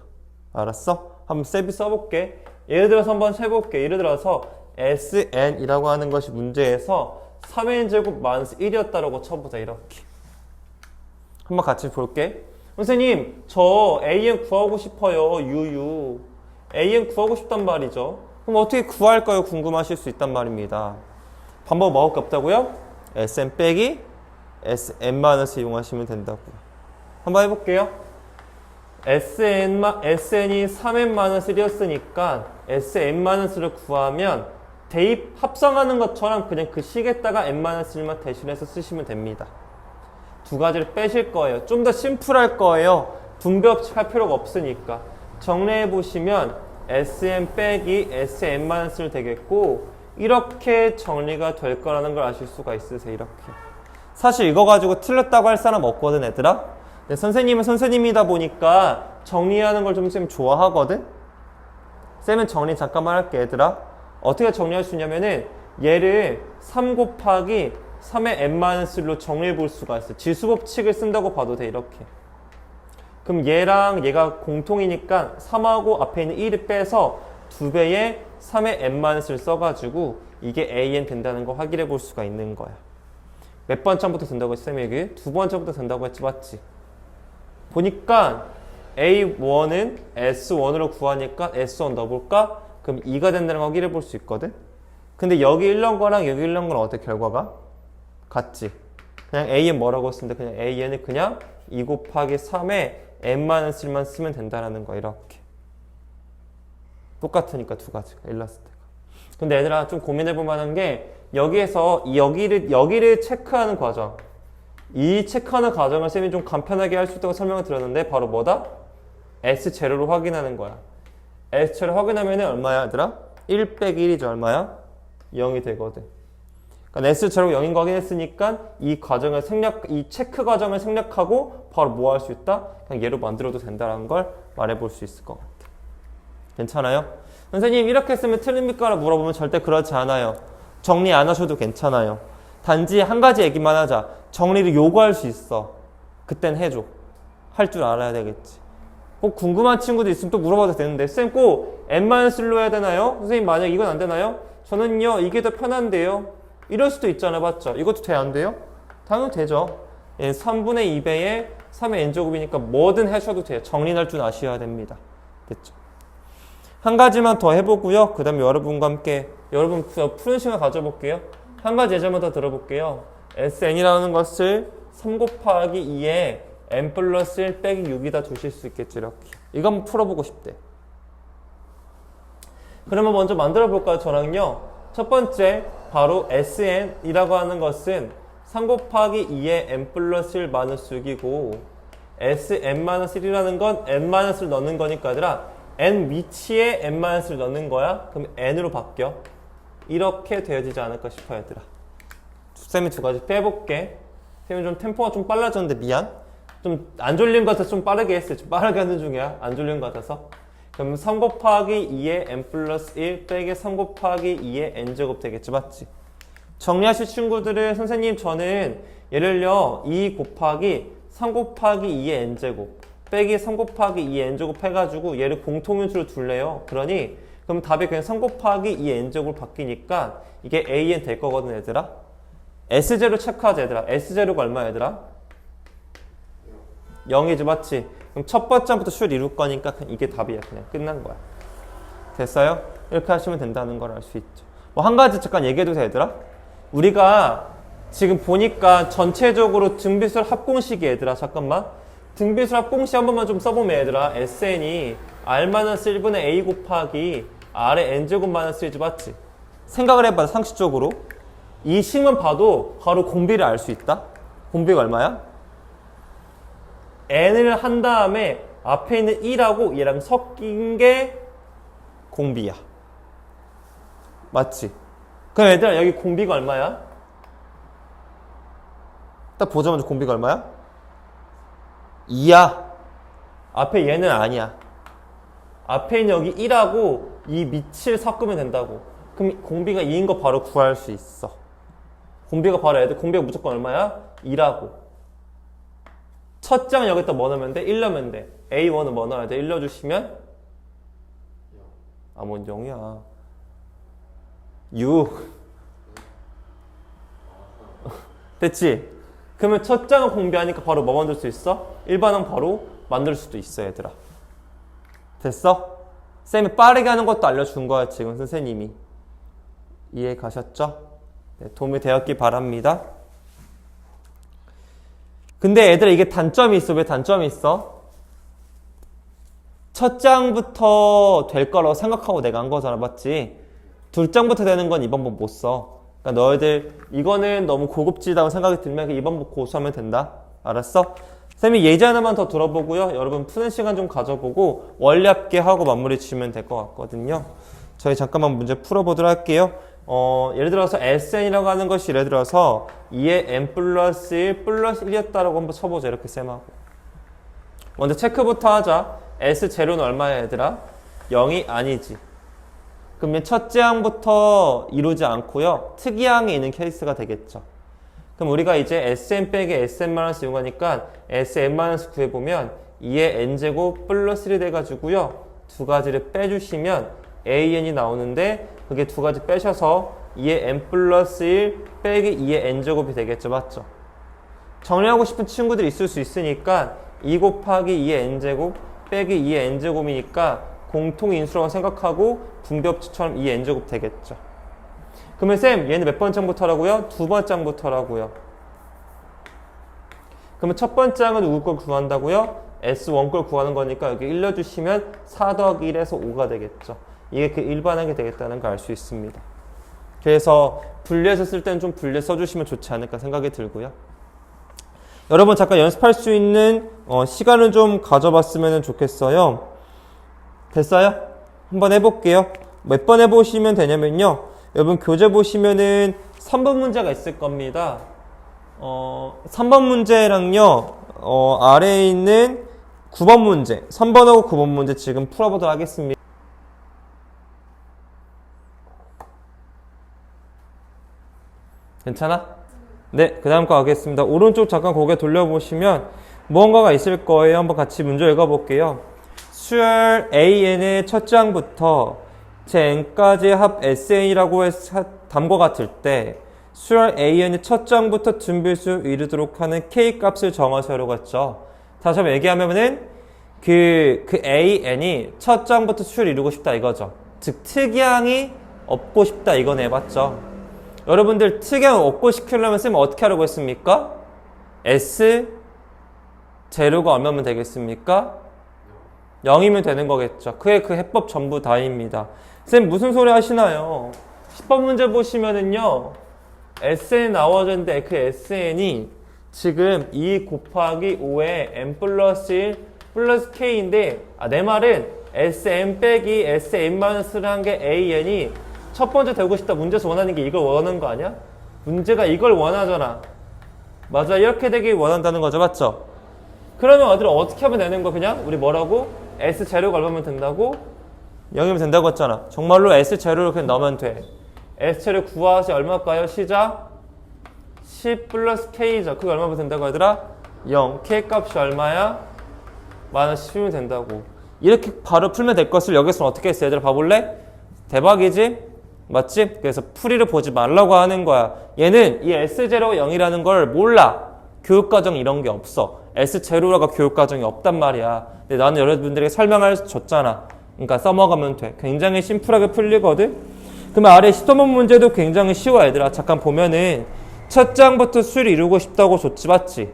알았어? 한번 세비 써볼게. 예를 들어서 한번 해볼게. 예를 들어서 SN이라고 하는 것이 문제에서 3n 제곱 마이너스 1이었다라고 쳐보자. 이렇게 한번 같이 볼게. 선생님 저 AN 구하고 싶어요. 유유 AN 구하고 싶단 말이죠. 그럼 어떻게 구할까요? 궁금하실 수 있단 말입니다. 방법 뭐밖에 없다고요? SN 빼기 SN- 이용하시면 된다고요. 한번 해볼게요. SN이 3n-1이었으니까 SN-를 구하면 대입 합성하는 것처럼 그냥 그 식에다가 n-1만 대신해서 쓰시면 됩니다. 두 가지를 빼실 거예요. 좀 더 심플할 거예요. 분배법칙 할 필요가 없으니까. 정리해 보시면 SN 빼기 SN-를 되겠고 이렇게 정리가 될 거라는 걸 아실 수가 있으세요. 이렇게. 사실 이거 가지고 틀렸다고 할 사람 없거든 얘들아. 근데 선생님은 선생님이다 보니까 정리하는 걸 좀 쌤 좋아하거든. 쌤은 정리 잠깐만 할게 얘들아. 어떻게 정리할 수 있냐면은 얘를 3 곱하기 3의 n-1로 정리해 볼 수가 있어. 지수법칙을 쓴다고 봐도 돼. 이렇게. 그럼 얘랑 얘가 공통이니까 3하고 앞에 있는 1을 빼서 2배의 3의 n-를 써가지고 이게 an 된다는 거 확인해 볼 수가 있는 거야. 몇 번째부터 된다고 했지? 쌤이 여기 두 번째부터 된다고 했지. 맞지? 보니까 A1은 S1으로 구하니까 S1 넣어볼까? 그럼 2가 된다는 거 확인해 볼 수 있거든? 근데 여기 1 넣은 거랑 여기 1 넣은 거랑 어때 결과가? 같지? 그냥 AN 뭐라고 했는데 그냥 AN을 그냥 2 곱하기 3에 n-1만 쓰면 된다는 거 이렇게. 똑같으니까 두 가지가 1 넣었을 때가. 근데 얘들아 좀 고민해볼 만한 게 여기에서 여기를 체크하는 과정, 이 체크하는 과정을 쌤이 좀 간편하게 할 수 있다고 설명을 드렸는데 바로 뭐다? S0로 확인하는 거야. S0를 확인하면 얼마야 얘들아? 1 빼기 1이죠. 얼마야? 0이 되거든. 그러니까 S0가 0인 거 확인했으니까 이 과정을 이 체크 과정을 생략하고 바로 뭐 할 수 있다? 그냥 얘로 만들어도 된다는 걸 말해볼 수 있을 것 같아. 괜찮아요? 선생님 이렇게 쓰면 틀립니까? 라고 물어보면 절대 그렇지 않아요. 정리 안 하셔도 괜찮아요. 단지 한 가지 얘기만 하자. 정리를 요구할 수 있어. 그땐 해줘. 할 줄 알아야 되겠지. 꼭 궁금한 친구도 있으면 또 물어봐도 되는데 쌤 꼭 n-1로 해야 되나요? 선생님 만약 이건 안 되나요? 저는요 이게 더 편한데요. 이럴 수도 있잖아요. 맞죠? 이것도 돼 안 돼요? 당연히 되죠. 예, 3분의 2배에 3의 n제곱이니까 뭐든 하셔도 돼요. 정리할 줄 아셔야 됩니다. 됐죠? 한 가지만 더 해보고요. 그 다음에 여러분과 함께 여러분 푸는 시간 가져볼게요. 한 가지 예제만 더 들어볼게요. SN이라는 것을 3 곱하기 2에 n 플러스 1 빼기 6이다 두실 수 있겠지. 이렇게. 이거 한번 풀어보고 싶대. 그러면 먼저 만들어 볼까요? 저랑요. 첫 번째 바로 SN이라고 하는 것은 3 곱하기 2에 n 플러스 1 마이너스 6이고 SN-1이라는 건 n-를 넣는 거니까 얘들아 n 위치에 n-를 넣는 거야. 그럼 n으로 바뀌어. 이렇게 되어지지 않을까 싶어 얘들아. 쌤이 두 가지 빼볼게. 쌤이 좀 템포가 좀 빨라졌는데 미안. 좀 안 졸린 것 같아서 좀 빠르게 했어요. 좀 빠르게 하는 중이야. 안 졸린 것 같아서. 그럼 3 곱하기 2에 n 플러스 1 빼기 3 곱하기 2에 n제곱 되겠지. 맞지? 정리하실 친구들은 선생님 저는 예를요 2 곱하기 3 곱하기 2의 n제곱 빼기 3 곱하기 2의 n제곱 해가지고 얘를 공통인수로 둘래요. 그러니 그럼 답이 그냥 3 곱하기 2의 n제곱으로 바뀌니까 이게 an 될 거거든 얘들아. S제로 체크하자 얘들아. S제로가 얼마야 얘들아? 0이지 맞지? 그럼 첫 번째부터 슛 이룰 거니까 그냥 이게 답이야. 그냥 끝난 거야. 됐어요? 이렇게 하시면 된다는 걸 알 수 있죠. 뭐 한 가지 잠깐 얘기해도 돼 얘들아? 우리가 지금 보니까 전체적으로 등비술 합공식이 얘들아. 잠깐만. 등비술 합공식 한 번만 좀 써보면 얘들아. SN이 R-1분의 A 곱하기 R의 N제곱 마이너스 1지 맞지? 생각을 해봐 상식적으로. 이 식만 봐도 바로 공비를 알 수 있다. 공비가 얼마야? n을 한 다음에 앞에 있는 1하고 얘랑 섞인 게 공비야. 맞지? 그럼 얘들아 여기 공비가 얼마야? 딱 보자마자 공비가 얼마야? 2야. 앞에 얘는 아니야. 앞에 있는 여기 1하고 이 밑을 섞으면 된다고. 그럼 공비가 2인 거 바로 구할 수 있어. 공비가 바로 애들 공비가 무조건 얼마야? 2라고. 첫 장 여기다 뭐 넣으면 돼? 1 넣으면 돼. A1은 뭐 넣어야 돼? 1 넣어주시면 아 뭔 0이야 6 됐지? 그러면 첫 장은 공비하니까 바로 뭐 만들 수 있어? 일반항 바로 만들 수도 있어 얘들아. 됐어? 쌤이 빠르게 하는 것도 알려준 거야 지금 선생님이. 이해 가셨죠? 네, 도움이 되었기 바랍니다. 근데 얘들아 이게 단점이 있어. 왜 단점이 있어? 첫 장부터 될 거라고 생각하고 내가 한 거잖아. 맞지? 둘 장부터 되는 건 이 방법 못 써. 그러니까 너희들 이거는 너무 고급지다고 생각이 들면 이 방법 고수하면 된다. 알았어? 쌤이 예제 하나만 더 들어보고요. 여러분 푸는 시간 좀 가져보고 원리 합계 하고 마무리 지으면 될 것 같거든요. 저희 잠깐만 문제 풀어보도록 할게요. 예를 들어서 SN이라고 하는 것이 예를 들어서 2의 n 플러스 1 플러스 1이었다라고 한번 쳐보자. 이렇게 쌤하고. 먼저 체크부터 하자. S제로는 얼마야 얘들아? 0이 아니지. 그러면 첫째 항부터 이루지 않고요. 특이항에 있는 케이스가 되겠죠. 그럼 우리가 이제 SN 빼기 SN-1 이용하니까 SN- 구해보면 2의 n제곱 플러스 1이 돼가지고요. 두 가지를 빼주시면 AN이 나오는데 그게 두 가지 빼셔서 2의 n 플러스 1 빼기 2의 n제곱이 되겠죠. 맞죠? 정리하고 싶은 친구들이 있을 수 있으니까 2 곱하기 2의 n제곱 빼기 2의 n제곱이니까 공통인수라고 생각하고 분배법칙처럼 2의 n제곱 되겠죠. 그러면 쌤 얘는 몇 번 장부터 하라고요? 두 번 장부터 하라고요. 그러면 첫 번째 장은 누구 걸 구한다고요? S1 걸 구하는 거니까 여기 1 넣어주시면 4 더하기 1에서 5가 되겠죠. 이게 그 일반항이 되겠다는 걸 알 수 있습니다. 그래서 분리해서 쓸 때는 좀 분리해 써주시면 좋지 않을까 생각이 들고요. 여러분 잠깐 연습할 수 있는 시간을 좀 가져봤으면 좋겠어요. 됐어요? 한번 해볼게요. 몇 번 해보시면 되냐면요. 여러분 교재 보시면은 3번 문제가 있을 겁니다. 3번 문제랑요. 아래에 있는 9번 문제, 3번하고 9번 문제 지금 풀어보도록 하겠습니다. 괜찮아? 네, 그 다음 거 가겠습니다. 오른쪽 잠깐 고개 돌려보시면 무언가가 있을 거예요. 한번 같이 문제 읽어볼게요. 수열 AN의 첫 장부터 제 N까지의 합 SN이라고 담과 같을 때 수열 AN의 첫 장부터 등비수 이르도록 하는 K 값을 정하세요라고 했죠. 다시 한번 얘기하면은 그 AN이 첫 장부터 수열을 이루고 싶다 이거죠. 즉 특이항이 없고 싶다 이건 해봤죠. 여러분들 특이항을 없고 시키려면 쌤은 어떻게 하려고 했습니까? S 재료가 얼마면 되겠습니까? 0이면 되는 거겠죠. 그게 그 해법 전부 다입니다. 쌤 무슨 소리 하시나요? 10번 문제 보시면은요 SN 나와줬는데 그 SN이 지금 2 곱하기 5에 n 플러스 1 플러스 k인데 내 말은 SN 빼기 SN-를 한 게 AN이 첫 번째 되고 싶다 문제에서 원하는 게 이걸 원하는 거 아니야? 문제가 이걸 원하잖아. 맞아, 이렇게 되길 원한다는 거죠. 맞죠? 그러면 어떻게 하면 되는 거? 그냥 우리 뭐라고? S 재료가 얼마면 된다고? 0이면 된다고 했잖아. 정말로 S 재료를 그냥 넣으면 돼. S 재료 구하시 얼마일까요? 시작 10 플러스 K죠. 그게 얼마면 된다고 하더라? 0. K 값이 얼마야? 마이너스 10이면 된다고. 이렇게 바로 풀면 될 것을 여기서 어떻게 했어? 얘들아 봐볼래? 대박이지? 맞지? 그래서 풀이를 보지 말라고 하는 거야. 얘는 이 S0가 0이라는 걸 몰라. 교육과정 이런 게 없어. S0라가 교육과정이 없단 말이야. 근데 나는 여러분들에게 설명을 줬잖아. 그러니까 써먹으면 돼. 굉장히 심플하게 풀리거든? 그러면 아래 10번 문제도 굉장히 쉬워 얘들아. 잠깐 보면은 첫 장부터 수를 이루고 싶다고 줬지 맞지?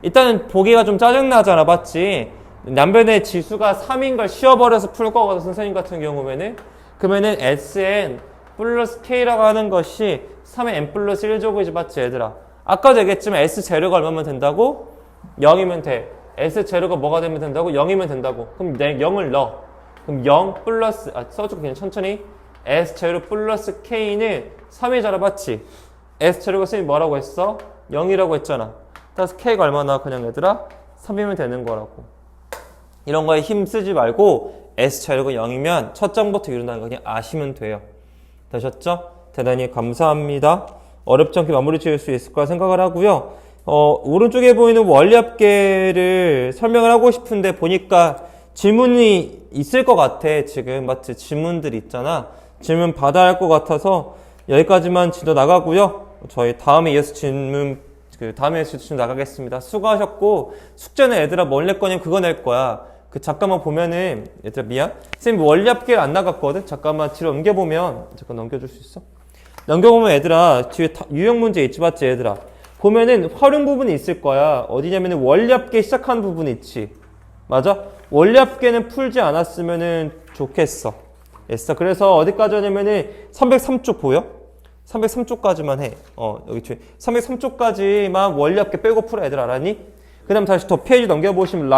일단은 보기가 좀 짜증나잖아 맞지? 남변의 지수가 3인 걸 씌워버려서 풀 거거든 선생님 같은 경우에는. 그러면은 SN 플러스 K라고 하는 것이 3의 N 플러스 1제곱이지 맞지 얘들아? 아까도 얘기했지만 S 재료가 얼마면 된다고? 0이면 돼. S 재료가 뭐가 되면 된다고? 0이면 된다고. 그럼 0을 넣어. 그럼 0 플러스 써줄게 그냥 천천히. S 재료 플러스 K는 3이잖아 맞지? S 재료가 쌤이 뭐라고 했어? 0이라고 했잖아. 따라서 K가 얼마나 그냥 얘들아? 3이면 되는 거라고. 이런 거에 힘 쓰지 말고 S 재료가 0이면 첫 장부터 이룬다는 거 그냥 아시면 돼요. 되셨죠? 대단히 감사합니다. 어렵지 않게 마무리 지을 수 있을 거라 생각을 하고요. 오른쪽에 보이는 원리합계를 설명을 하고 싶은데 보니까 질문이 있을 것 같아. 지금 마치 질문들 있잖아. 질문 받아야 할 것 같아서 여기까지만 지도 나가고요. 저희 다음에 이어서 다음에 질문 나가겠습니다. 수고하셨고 숙제는 얘들아 뭘 낼 거냐면 그거 낼 거야. 잠깐만 보면은 얘들아 미안. 쌤 원리합계를 안 나갔거든. 잠깐만 뒤로 넘겨보면 잠깐 넘겨줄 수 있어? 넘겨보면 얘들아 뒤에 유형 문제 있지 맞지 얘들아? 보면은 활용 부분이 있을 거야. 어디냐면은 원리합계 시작하는 부분이 있지. 맞아? 원리합계는 풀지 않았으면은 좋겠어. 됐어. 그래서 어디까지 하냐면은 303쪽 보여? 303쪽까지만 해. 여기 뒤에 303쪽까지만 원리합계 빼고 풀어 얘들아 알았니? 그 다음 다시 더 페이지 넘겨보시면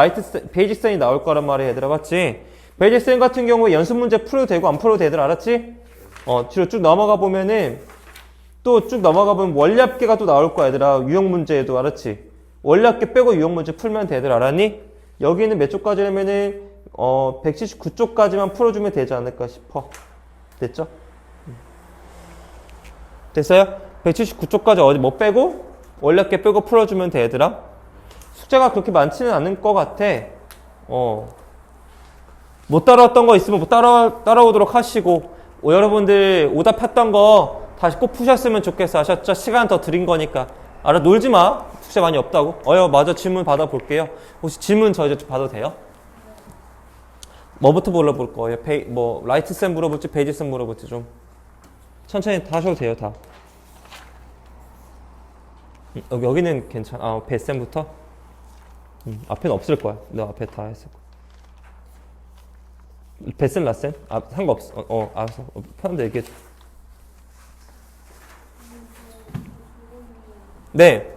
베이직선이 나올 거란 말이야 얘들아 맞지? 베이직선 같은 경우에 연습 문제 풀어도 되고 안 풀어도 되더라 알았지? 뒤로 쭉 넘어가 보면은 또 쭉 넘어가 보면 원리합계가 또 나올 거야 얘들아. 유형 문제에도 알았지? 원리합계 빼고 유형 문제 풀면 되더라 알았니? 여기는 몇 쪽까지냐면은 179쪽까지만 풀어주면 되지 않을까 싶어. 됐죠? 됐어요? 179쪽까지 어디 뭐 빼고 원리합계 빼고 풀어주면 돼 얘들아. 숙제가 그렇게 많지는 않은 것 같아. 못 따라왔던 거 있으면 뭐 따라오도록 하시고 여러분들 오답했던 거 다시 꼭 푸셨으면 좋겠어. 아셨죠? 시간 더 드린 거니까. 놀지 마. 숙제 많이 없다고. 맞아. 질문 받아볼게요. 혹시 질문 저 이제 좀 받아도 돼요? 뭐부터 물어볼 거예요? 라이트쌤 물어볼지 베이지쌤 물어볼지 좀 천천히 다 하셔도 돼요. 다. 여기는 괜찮아. 베쌤부터? 앞에는 없을 거야. 너 앞에 다 했을 거야. 베쌤, 라쌤? 상관없어. 알았어. 편한데 얘기해. 네.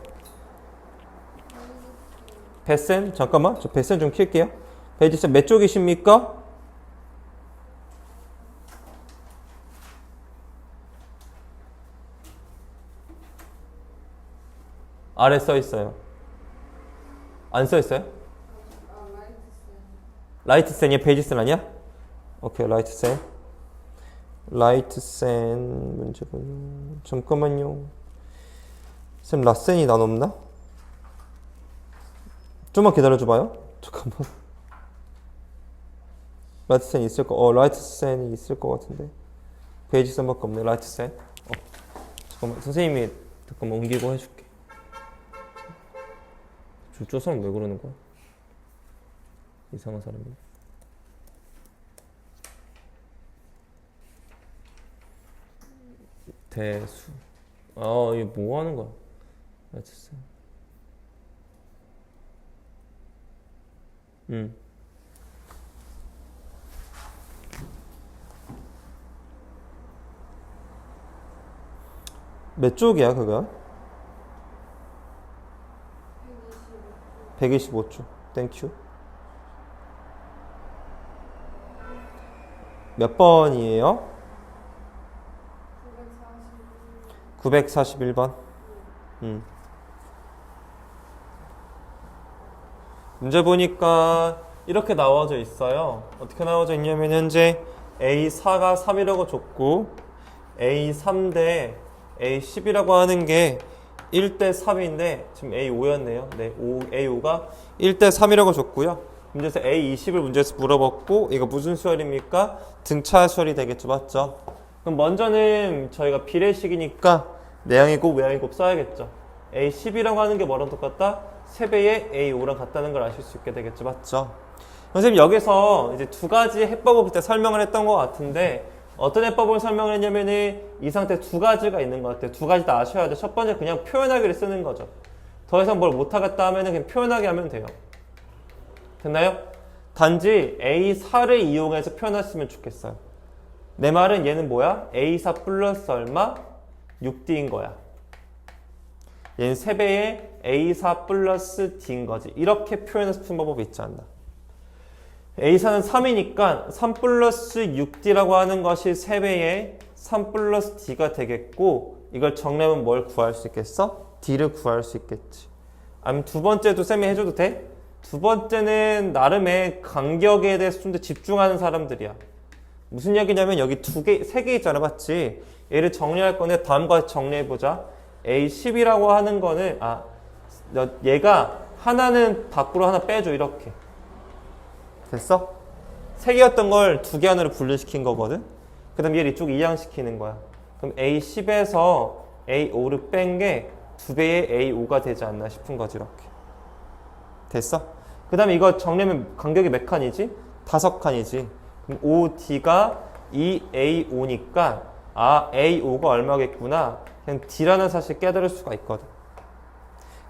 베쌤, 잠깐만. 저 베쌤 좀 킬게요. 베이지쌤 몇 쪽이십니까? 아래 써 있어요. 안 써 있어요? 라이트센이야? 베이지센 아니야? 오케이, 라이트센. 라이트센 문제군요. 잠깐만요. 쌤 라센이 난 없나? 좀만 기다려줘봐요. 잠깐만. 라이트센이 있을 라이트센이 있을 것 같은데. 베이지센밖에 없네. 라이트센. 잠깐만. 선생님이 잠깐만 옮기고 해줄게. 저 사람 왜 그러는 거야? 이상한 사람이네. 대수. 이게 뭐 하는 거야? 라이트센. 몇 쪽이야 그거? 125쪽. 땡큐. 몇 번이에요? 941번. 문제 보니까 이렇게 나와져 있어요. 어떻게 나와져 있냐면 현재 A4가 3이라고 줬고 A3 대 A10이라고 하는 게 1대 3인데 지금 A5였네요. 네, A5가 1대 3이라고 줬고요. 문제에서 A20을 문제에서 물어봤고 이거 무슨 수열입니까? 등차 수열이 되겠죠. 맞죠? 그럼 먼저는 저희가 비례식이니까 내양이곱 외양이곱 써야겠죠. A10이라고 하는 게 뭐랑 똑같다? 3배의 A5랑 같다는 걸 아실 수 있게 되겠죠. 맞죠? 선생님 여기서 이제 두 가지 해법을 그때 설명을 했던 것 같은데 어떤 해법을 설명을 했냐면은 이 상태 두 가지가 있는 것 같아요. 두 가지 다 아셔야 돼요. 첫 번째 그냥 표현하기를 쓰는 거죠. 더 이상 뭘 못하겠다 하면은 그냥 표현하기 하면 돼요. 됐나요? 단지 A4를 이용해서 표현했으면 좋겠어요. 내 말은 얘는 뭐야? A4 플러스 얼마? 6D인 거야. 얘는 3배의 A4 플러스 D인 거지. 이렇게 표현해서 푸는 방법이 있지 않나. A4는 3이니까 3 플러스 6D라고 하는 것이 3배의 3 플러스 D가 되겠고 이걸 정리하면 뭘 구할 수 있겠어? D를 구할 수 있겠지. 아니면 두 번째도 쌤이 해줘도 돼? 두 번째는 나름의 간격에 대해서 좀 더 집중하는 사람들이야. 무슨 얘기냐면 여기 세 개 있잖아. 맞지? 얘를 정리할 건데 다음과 같이 정리해보자. A10이라고 하는 거는 얘가 하나는 밖으로 하나 빼줘. 이렇게. 됐어? 3개였던 걸 2개 안으로 분류시킨 거거든? 그 다음 얘를 이쪽 이양시키는 거야. 그럼 A10에서 A5를 뺀 게 2배의 A5가 되지 않나 싶은 거지. 이렇게. 됐어? 그 다음에 이거 정리하면 간격이 몇 칸이지? 5칸이지. 그럼 OD가 2A5니까 A5가 얼마겠구나. 그냥 D라는 사실 깨달을 수가 있거든.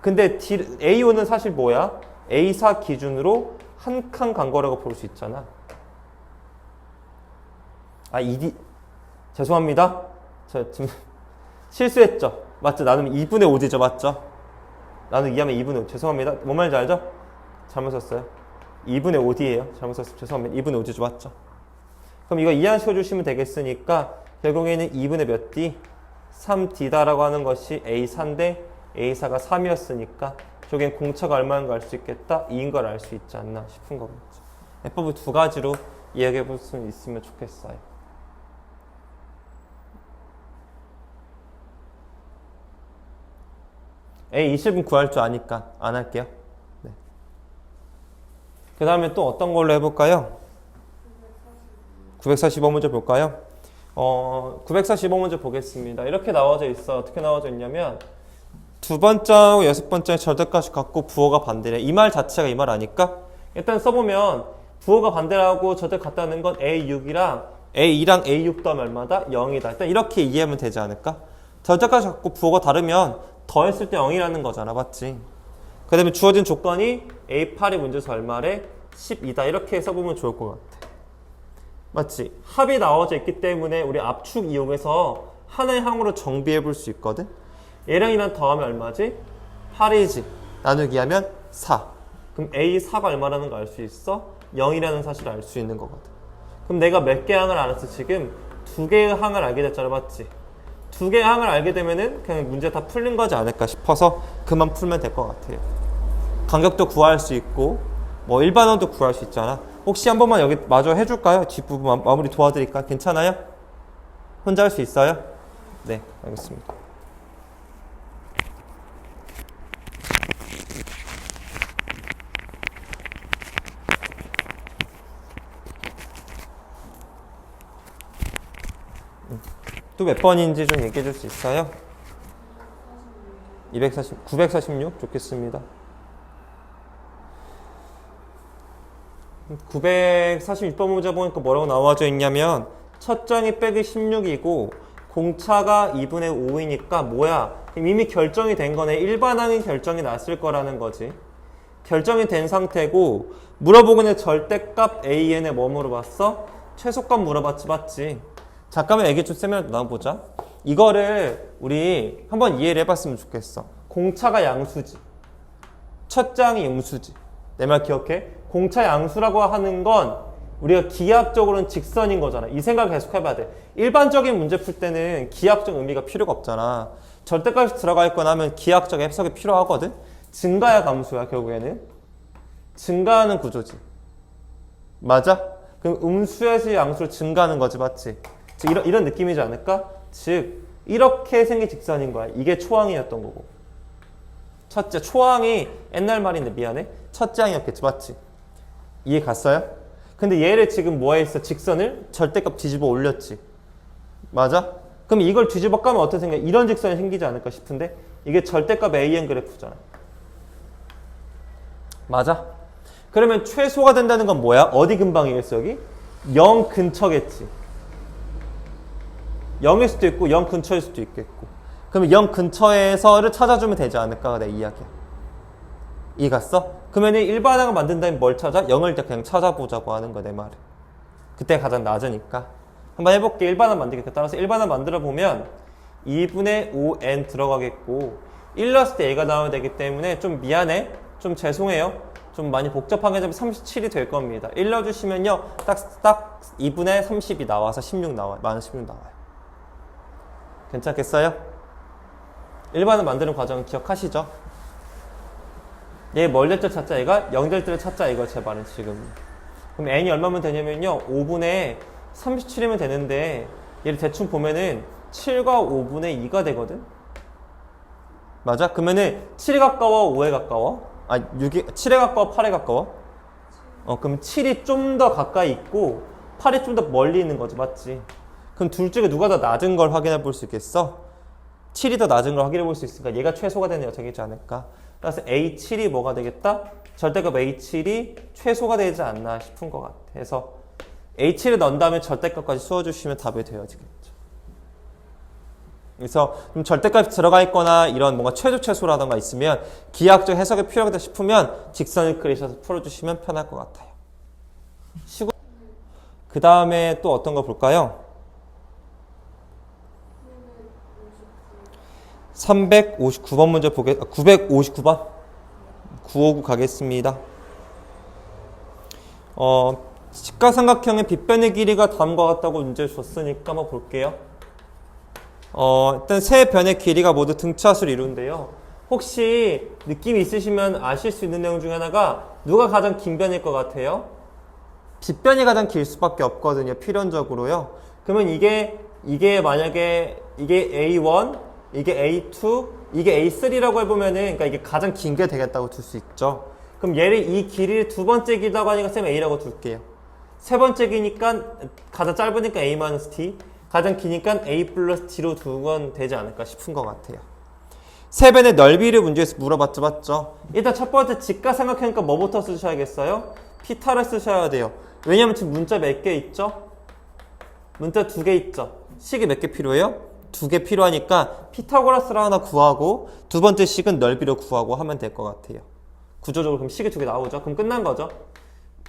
근데 A5는 사실 뭐야? A4 기준으로 한 칸 간 거라고 볼 수 있잖아. 죄송합니다. 저 지금 실수했죠? 맞죠? 나는 2분의 5D죠? 맞죠? 나는 이하면 2분의 5. 죄송합니다. 뭔 말인지 알죠? 잘못 썼어요. 2분의 5D예요. 잘못 썼어요. 죄송합니다. 2분의 5D죠? 맞죠? 그럼 이거 이해하셔 주시면 되겠으니까 결국에는 2분의 몇 D? 3D다라고 하는 것이 A4인데 A4가 3이었으니까 저긴 공차가 얼마인 걸 알 수 있겠다? 2인 걸 알 수 있지 않나 싶은 거겠죠. 해법을 두 가지로 이야기해 볼 수 있으면 좋겠어요. A20은 구할 줄 아니까 안 할게요. 네. 그 다음에 또 어떤 걸로 해볼까요? 945문제 볼까요? 945문제 보겠습니다. 이렇게 나와져 있어. 어떻게 나와져 있냐면 두 번째하고 여섯 번째 절대값이 같고 부호가 반대래. 이 말 자체가 이 말 아닐까? 일단 써보면 부호가 반대라고 절대 같다는 건 A6이랑 A2랑 A6 더하면 얼마다? 0이다. 일단 이렇게 이해하면 되지 않을까? 절대값이 같고 부호가 다르면 더했을 때 0이라는 거잖아. 맞지? 그 다음에 주어진 조건이 A8의 문제에서 얼마래? 12다. 이렇게 써보면 좋을 것 같아. 맞지? 합이 나와져 있기 때문에 우리 압축 이용해서 하나의 항으로 정비해 볼 수 있거든? 얘랑 이랑 더하면 얼마지? 8이지. 나누기 하면 4. 그럼 A4가 얼마라는 거 알 수 있어? 0이라는 사실을 알 수 있는 거거든. 그럼 내가 몇 개의 항을 알았어? 지금 2개의 항을 알게 됐잖아. 맞지? 2개의 항을 알게 되면은 그냥 문제 다 풀린 거지 않을까 싶어서 그만 풀면 될 것 같아요. 간격도 구할 수 있고 뭐 일반원도 구할 수 있잖아. 혹시 한 번만 여기 마저 해줄까요? 뒷부분 마무리 도와드릴까요? 괜찮아요? 혼자 할 수 있어요? 네, 알겠습니다. 또 몇 번인지 좀 얘기해 줄 수 있어요? 946 좋겠습니다. 946번 문제 보니까 뭐라고 나와져 있냐면 첫 장이 빼기 16이고 공차가 2분의 5이니까 뭐야? 이미 결정이 된 거네. 일반항이 결정이 났을 거라는 거지. 결정이 된 상태고 물어보고는 절대값 AN에 뭐 물어봤어? 최소값 물어봤지, 맞지? 잠깐만 얘기 좀 세미나로 나눠보자. 이거를 우리 한번 이해를 해봤으면 좋겠어. 공차가 양수지. 첫 장이 음수지. 내 말 기억해? 공차 양수라고 하는 건 우리가 기하학적으로는 직선인 거잖아. 이 생각 계속 해봐야 돼. 일반적인 문제 풀 때는 기하학적 의미가 필요가 없잖아. 절대값이 들어가 있거나 하면 기하학적 해석이 필요하거든. 증가야 감소야 결국에는. 증가하는 구조지. 맞아? 그럼 음수에서 양수로 증가하는 거지, 맞지? 즉 이런 느낌이지 않을까? 즉 이렇게 생긴 직선인 거야. 이게 초항이었던 거고. 첫째 초항이 옛날 말인데 미안해. 첫째 항이었겠지, 맞지? 이해 갔어요? 근데 얘를 지금 뭐에 있어? 직선을 절대값 뒤집어 올렸지. 맞아? 그럼 이걸 뒤집어 까면 어떻게 생겨? 이런 직선이 생기지 않을까 싶은데 이게 절대값 AN 그래프잖아. 맞아? 그러면 최소가 된다는 건 뭐야? 어디 근방이겠어 여기? 0 근처겠지. 0일 수도 있고 0 근처일 수도 있겠고. 그러면 0 근처에서를 찾아주면 되지 않을까가 내 이야기야. 이해 갔어? 그러면 일반항을 만든다면 뭘 찾아? 0을 그냥 찾아보자고 하는 거야 내 말은. 그때 가장 낮으니까. 한번 해볼게. 일반항 만들겠다. 따라서 일반항 만들어 보면 2분의 5n 들어가겠고 1 넣었을 때 얘가 나와야 되기 때문에 좀 미안해. 좀 죄송해요. 좀 많이 복잡하게 되면 37이 될 겁니다. 1 넣어주시면요. 딱 2분의 30이 나와서 16 나와요. 마이너스 16 나와요. 괜찮겠어요? 일반을 만드는 과정은 기억하시죠? 얘 뭘 될 때 찾자 얘가? 0 될 때를 찾자 이거 제 말은 지금. 그럼 n이 얼마면 되냐면요. 5분의 37이면 되는데 얘를 대충 보면은 7과 5분의 2가 되거든? 맞아? 그러면은 7에 가까워 5에 가까워? 7에 가까워 8에 가까워? 그럼 7이 좀 더 가까이 있고 8이 좀 더 멀리 있는 거지, 맞지? 그럼 둘 중에 누가 더 낮은 걸 확인해 볼 수 있겠어? 7이 더 낮은 걸 확인해 볼 수 있으니까 얘가 최소가 되는 여정이지 않을까? 따라서 A7이 뭐가 되겠다? 절대값 A7이 최소가 되지 않나 싶은 것 같아. 그래서 A7을 넣은 다음에 절대값까지 씌워주시면 답이 되어지겠죠. 그래서 좀 절대값이 들어가 있거나 이런 뭔가 최소라던가 있으면 기하학적 해석이 필요하다 싶으면 직선을 그리셔서 풀어주시면 편할 것 같아요. 그 다음에 또 어떤 거 볼까요? 359번 문제 959번 959 가겠습니다. 직각삼각형의 빗변의 길이가 다음과 같다고 문제 줬으니까 한번 볼게요. 일단 세 변의 길이가 모두 등차수를 이룬대요. 혹시 느낌이 있으시면 아실 수 있는 내용 중에 하나가 누가 가장 긴 변일 것 같아요? 빗변이 가장 길 수밖에 없거든요. 필연적으로요. 그러면 이게 만약에 이게 A1, 이게 A2, 이게 A3라고 해보면은 그러니까 이게 가장 긴 게 되겠다고 둘 수 있죠. 그럼 얘를 이 길이를 두 번째 길다고 하니까 쌤 A라고 둘게요. 세 번째 길이니까 가장 짧으니까 A-T, 가장 기니까 A 플러스 T로 두건 되지 않을까 싶은 것 같아요. 세 변의 넓이를 문제에서 물어봤죠, 맞죠? 일단 첫 번째 직각삼각형이니까 뭐부터 쓰셔야겠어요? 피타를 쓰셔야 돼요. 왜냐면 지금 문자 몇 개 있죠? 문자 2개 있죠? 식이 몇 개 필요해요? 2개 필요하니까 피타고라스를 하나 구하고 두 번째 식은 넓이를 구하고 하면 될 것 같아요. 구조적으로 그럼 식이 2개 나오죠? 그럼 끝난 거죠?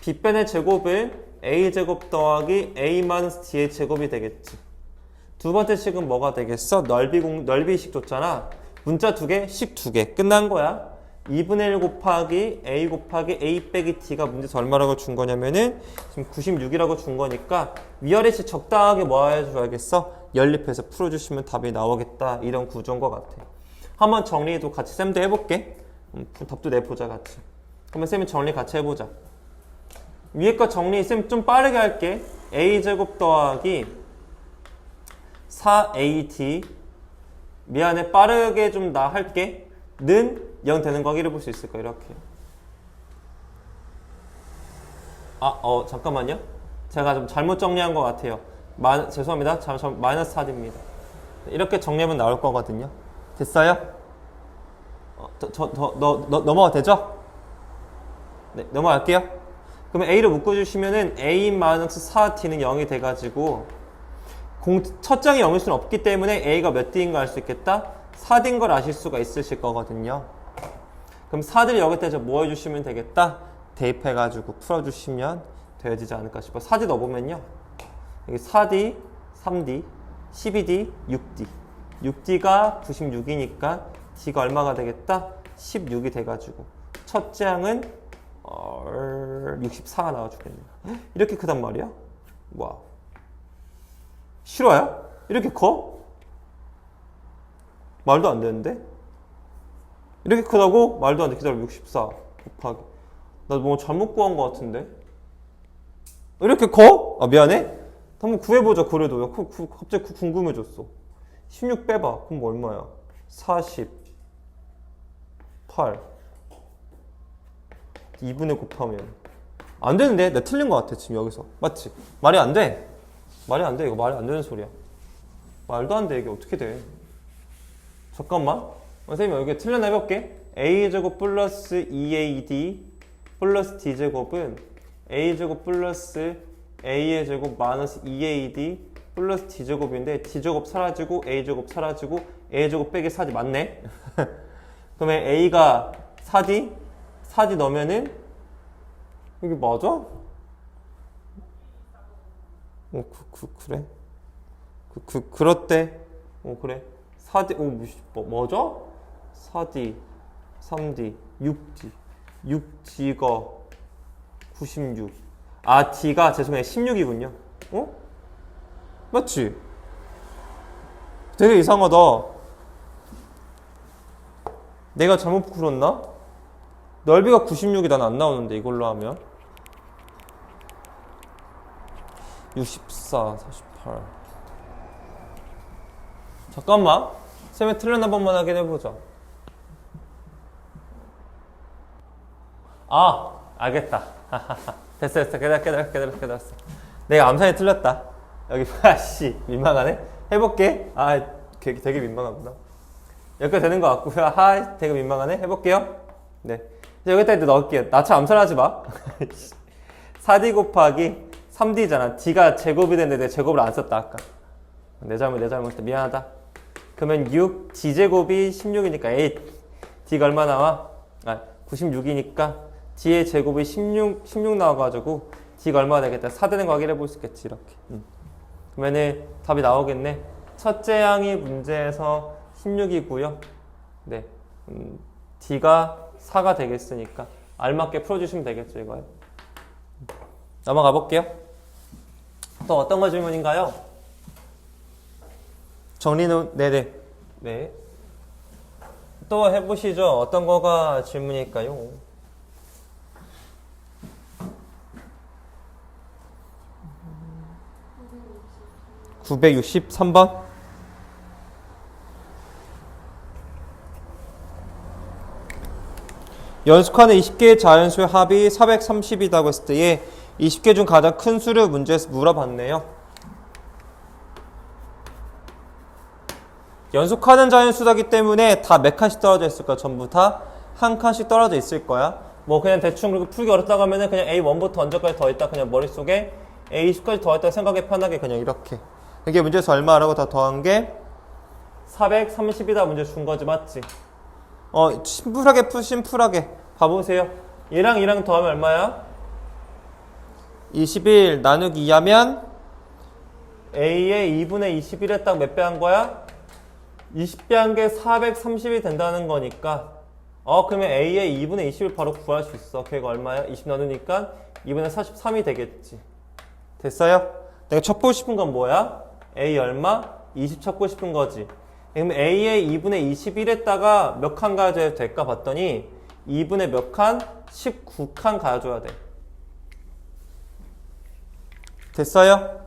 빗변의 제곱은 A제곱 더하기 A-D의 제곱이 되겠지. 두 번째 식은 뭐가 되겠어? 넓이식 줬잖아. 문자 2개, 식 2개. 끝난 거야. 2분의 1 곱하기 A 곱하기 A 빼기 T가 문제에서 얼마라고 준 거냐면은 지금 96이라고 준 거니까 위아래식 적당하게 뭐 해줘야겠어? 연립해서 풀어주시면 답이 나오겠다. 이런 구조인 것 같아. 한번 정리도 같이 쌤도 해볼게. 답도 내보자 같이. 그러면 쌤이 정리 같이 해보자. 위에 거 정리 쌤 좀 빠르게 할게. A제곱 더하기 4AT 미안해 빠르게 좀 나 할게. 는 0 되는 거 확인해 볼 수 있을까? 이렇게. 잠깐만요. 제가 좀 잘못 정리한 것 같아요. 죄송합니다. 마이너스 4입니다. 이렇게 정리하면 나올 거거든요. 됐어요? 넘어가도 되죠? 네, 넘어갈게요. 그러면 A를 묶어주시면은 A-4D는 0이 돼가지고 첫 장이 0일 수는 없기 때문에 A가 몇 D인 걸 알 수 있겠다? 4D인 걸 아실 수가 있으실 거거든요. 그럼 4D를 여기 대서 뭐 해주시면 되겠다? 대입해가지고 풀어주시면 되어지지 않을까 싶어요. 4D 넣어보면요. 여기 4D, 3D, 12D, 6D. 6D가 96이니까 D가 얼마가 되겠다? 16이 돼가지고 첫 장은 64가 나와주겠네요. 이렇게 크단 말이야? 와. 실화야? 이렇게 커? 말도 안 되는데? 이렇게 크다고? 말도 안 돼. 기다려. 64 곱하기. 나 뭐 잘못 구한 것 같은데? 이렇게 커? 아, 미안해. 한번 구해보자. 그래도. 갑자기 궁금해졌어. 16 빼봐. 그럼 뭐 얼마야? 48 2분의 곱하면 안 되는데? 내가 틀린 것 같아 지금 여기서. 맞지? 말이 안 돼. 말이 안 돼. 이거 말이 안 되는 소리야. 말도 안 돼. 이게 어떻게 돼? 잠깐만. 선생님 여기 틀렸나 해볼게. a제곱 플러스 2ad 플러스 d제곱은 a제곱 플러스 a의 제곱 마이너스 2ad 플러스 d제곱인데 d제곱 사라지고 a제곱 사라지고 a제곱 빼기 4d 맞네? 그러면 a가 4d 넣으면은 이게 맞아? 그래? 그렇대. 그래. 4D, 맞아? 4D, 3D, 6D. 6D가 96. 아, D가 죄송해요. 16이군요. 맞지? 되게 이상하다. 내가 잘못 풀었나? 넓이가 96이 난 안 나오는데, 이걸로 하면. 64, 48. 잠깐만. 쌤이 틀렸나 번만 확인해보자. 아, 알겠다. 됐어. 깨달았어. 내가 암산이 틀렸다. 여기, 아씨, 민망하네? 해볼게. 아, 되게 민망하구나. 여기까지 되는 것 같고요. 되게 민망하네? 해볼게요. 네. 여기다 이제 넣을게요. 나처럼 암산하지 마. 4D 곱하기 3D잖아. D가 제곱이 됐는데 내가 제곱을 안 썼다, 아까. 내 잘못했다. 미안하다. 그러면 6, D제곱이 16이니까, D가 얼마 나와? 96이니까, D의 제곱이 16 나와가지고, D가 얼마 되겠다? 4 되는 거 확인해 볼 수 있겠지, 이렇게. 그러면은 답이 나오겠네. 첫째 항이 문제에서 16이고요. 네. D가 4가 되겠으니까, 알맞게 풀어주시면 되겠죠, 이거요. 넘어가 볼게요. 또 어떤 거 질문인가요? 정리는, 네네. 네. 또 해보시죠. 어떤 거가 질문일까요? (963번) 연속하는 20개의 자연수의 합이 430이라고 했을 때에 20개 중 가장 큰 수를 문제에서 물어봤네요. 연속하는 자연수다기 때문에 다 몇 칸씩 떨어져 있을 거야? 전부 다 한 칸씩 떨어져 있을 거야. 뭐 그냥 대충 그리고 풀기 어렵다고 하면은 그냥 A1부터 언제까지 더했다 그냥 머릿속에 A10까지 더했다 생각이 편하게 그냥 이렇게. 이게 문제에서 얼마라고 다 더한 게 430이다 문제 준 거지, 맞지? 심플하게 봐보세요. 얘랑 더하면 얼마야? 21 나누기 2하면 A의 2분의 21에 딱 몇 배 한 거야? 20배 한 게 430이 된다는 거니까 그러면 A의 2분의 20을 바로 구할 수 있어. 걔가 얼마야? 20 나누니까 2분의 43이 되겠지. 됐어요? 내가 첩보고 싶은 건 뭐야? A 얼마? 20 찾고 싶은 거지. 그러면 A의 2분의 21에다가 몇 칸 가져야 될까 봤더니 2분의 몇 칸? 19칸 가져야 돼. 됐어요?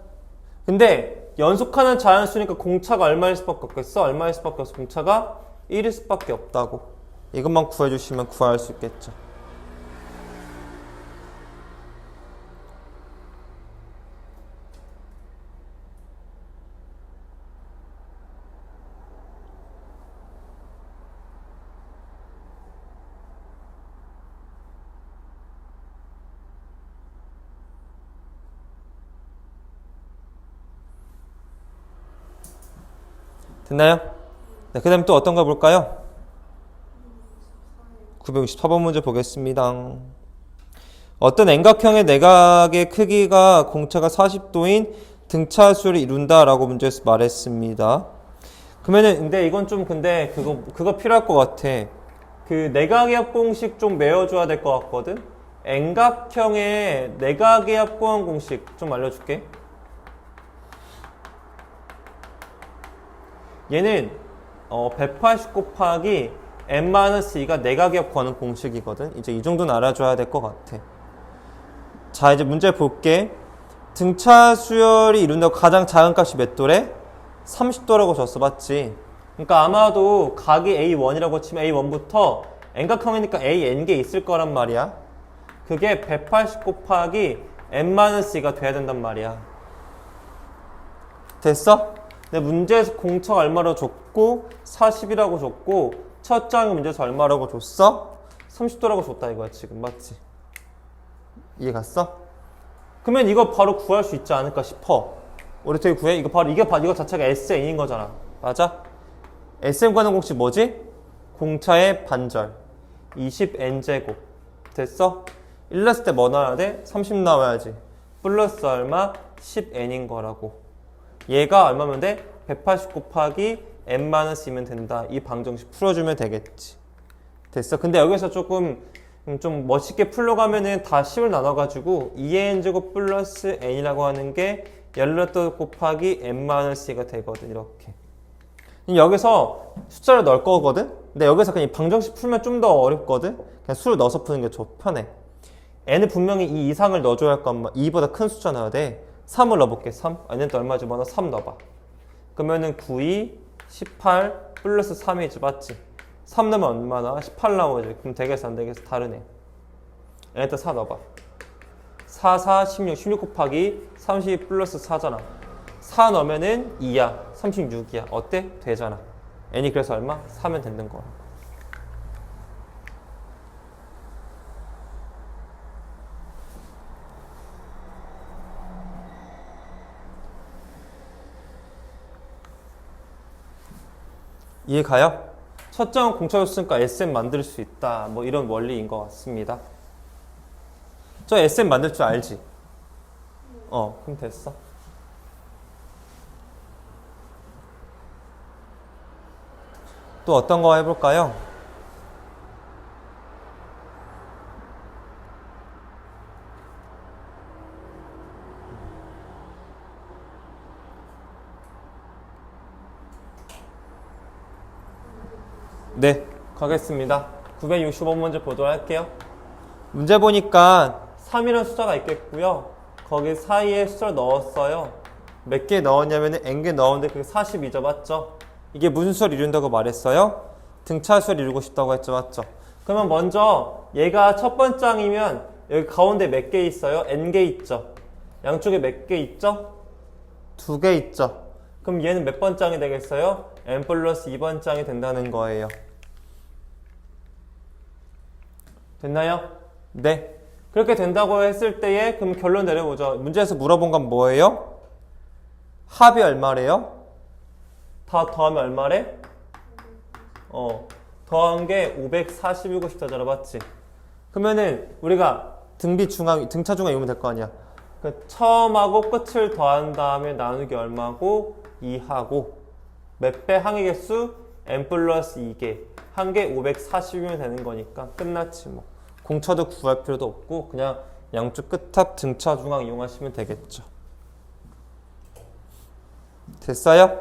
근데 연속하는 자연수니까 공차가 얼마일 수밖에 없겠어? 얼마일 수밖에 없어? 공차가 1일 수밖에 없다고. 이것만 구해주시면 구할 수 있겠죠. 됐나요? 네, 그 다음에 또 어떤 거 볼까요? 964번 문제 보겠습니다. 어떤 N각형의 내각의 크기가 공차가 40도인 등차수를 이룬다라고 문제에서 말했습니다. 그러면은 근데 이건 좀 근데 그거 필요할 것 같아. 그 내각의 합공식 좀 외워줘야 될 것 같거든. N각형의 내각의 합공한 공식 좀 알려줄게. 얘는 180 곱하기 n-2가 내각의 합 구하는 공식이거든. 이제 이 정도는 알아줘야 될 것 같아. 자, 이제 문제 볼게. 등차 수열이 이룬다고 가장 작은 값이 몇 도래? 30도라고 줬어, 맞지? 그러니까 아마도 각이 A1이라고 치면 A1부터 N각형이니까 AN개 있을 거란 말이야. 그게 180 곱하기 n-2가 돼야 된단 말이야. 됐어? 근데 문제에서 공차가 얼마로 줬고 40이라고 줬고 첫 장의 문제에서 얼마라고 줬어? 30도라고 줬다 이거야 지금, 맞지? 이해 갔어? 그러면 이거 바로 구할 수 있지 않을까 싶어. 우리 어떻게 구해? 이거 자체가 SN인 거잖아. 맞아? SM 구하는 공식 뭐지? 공차의 반절 20n제곱. 됐어? 1 넣었을 때 뭐 나와야 돼? 30 나와야지. 플러스 얼마? 10n인 거라고. 얘가 얼마면 돼? 180 곱하기 n-2면 된다. 이 방정식 풀어주면 되겠지. 됐어? 근데 여기서 조금 좀 멋있게 풀러가면은 다 10을 나눠가지고 2n제곱 플러스 n이라고 하는 게 18 곱하기 n-2가 되거든. 이렇게. 여기서 숫자를 넣을 거거든? 근데 여기서 그냥 방정식 풀면 좀 더 어렵거든? 그냥 수를 넣어서 푸는 게 편해. n은 분명히 2 이상을 넣어줘야 할 거면 2보다 큰 숫자 넣어야 돼. 3을 넣어볼게. 3. n은 또 얼마 집어넣어? 3 넣어봐. 그러면은 9, 2, 18 플러스 3이지, 맞지? 3 넣으면 얼마나? 18 나오지. 그럼 되겠어, 안 되겠어? 다르네. n에다 4 넣어봐. 4, 4, 16. 16 곱하기 30 플러스 4잖아. 4 넣으면은 2야. 36이야. 어때? 되잖아. n이 그래서 얼마? 4면 된다는 거야. 이해 가요? 첫 장은 공차였으니까 SM 만들 수 있다. 뭐 이런 원리인 것 같습니다. 저 SM 만들 줄 알지? 그럼 됐어. 또 어떤 거 해볼까요? 네, 가겠습니다. 965번 문제 보도록 할게요. 문제 보니까 3이라는 숫자가 있겠고요. 거기 사이에 숫자를 넣었어요. 몇 개 넣었냐면 n개 넣었는데 그게 42죠, 맞죠? 이게 무슨 수를 이룬다고 말했어요? 등차 수를 이루고 싶다고 했죠, 맞죠? 그러면 먼저 얘가 첫 번째 장이면 여기 가운데 몇 개 있어요? n개 있죠? 양쪽에 몇 개 있죠? 2개 있죠? 그럼 얘는 몇 번 장이 되겠어요? n 플러스 2번 장이 된다는 거예요. 됐나요? 네. 그렇게 된다고 했을 때에 그럼 결론 내려보죠. 문제에서 물어본 건 뭐예요? 합이 얼마래요? 다 더하면 얼마래? 더한 게 540이고 싶다잖아, 맞지? 그러면은 우리가 등차 중앙 이으면 될 거 아니야. 그 처음하고 끝을 더한 다음에 나누기 얼마고 2하고 몇 배 항의 개수? n 플러스 2개. 한 개 540이면 되는 거니까 끝났지 뭐. 공차도 구할 필요도 없고 그냥 양쪽 끝합 등차 중앙 이용하시면 되겠죠. 됐어요?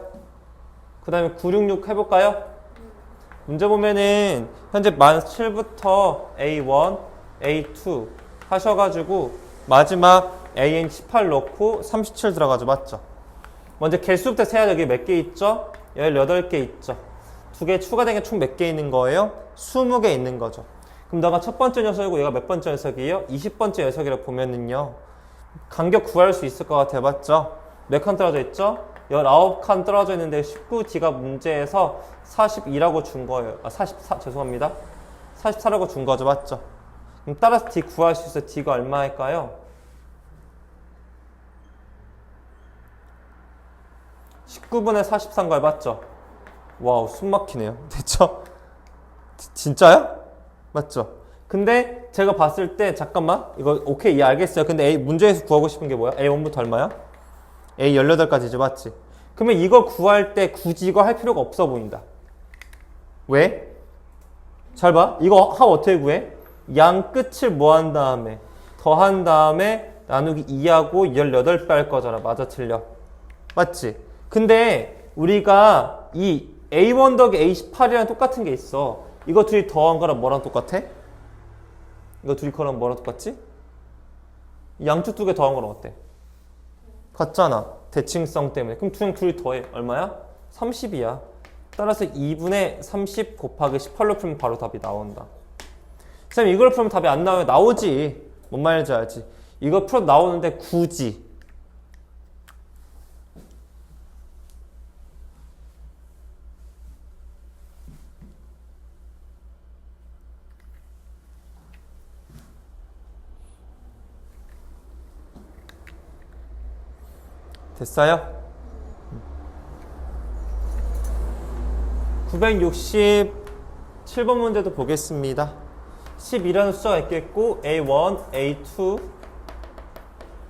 그 다음에 966 해볼까요? 문제 보면은 현재 만 7부터 A1, A2 하셔가지고 마지막 AN 18 넣고 37 들어가죠, 맞죠? 먼저 개수부터 세야 되게 몇 개 있죠? 18개 있죠. 2개 추가된 게 총 몇 개 있는 거예요? 20개 있는 거죠. 그럼 너가 첫 번째 녀석이고 얘가 몇 번째 녀석이에요? 20번째 녀석이라고 보면은요, 간격 구할 수 있을 것 같아요, 맞죠? 몇 칸 떨어져 있죠? 19칸 떨어져 있는데 19D가 문제에서 42라고 준 거예요. 44, 죄송합니다. 44라고 준 거죠, 맞죠? 그럼 따라서 D 구할 수 있어요. D가 얼마일까요? 19분의 43걸 맞죠? 와우, 숨 막히네요. 됐죠? 진짜요? 맞죠? 근데 제가 봤을 때 잠깐만 이거 오케이, 예, 알겠어요. 근데 A 문제에서 구하고 싶은 게 뭐야? A1부터 얼마야? A 18까지죠, 맞지? 그러면 이거 구할 때 굳이 이거 할 필요가 없어 보인다. 왜? 잘 봐. 이거 합 어떻게 구해? 양 끝을 뭐 한 다음에 더한 다음에 나누기 2하고 18배 할 거잖아. 맞아, 틀려? 맞지? 근데 우리가 이 A1 더하기 A18이랑 똑같은 게 있어. 이거 둘이 더한 거랑 뭐랑 똑같아? 이거 둘이 거랑 뭐랑 똑같지? 양쪽 두 개 더한 거랑 어때? 같잖아. 대칭성 때문에. 그럼 그냥 둘이 더해. 얼마야? 30이야. 따라서 2분의 30 곱하기 18로 풀면 바로 답이 나온다. 쌤, 이걸 풀면 답이 안 나오면 나오지. 뭔 말인지 알지? 이거 풀어 나오는데 굳이 됐어요? 967번 문제도 보겠습니다. 10이라는 숫자가 있겠고 A1, A2,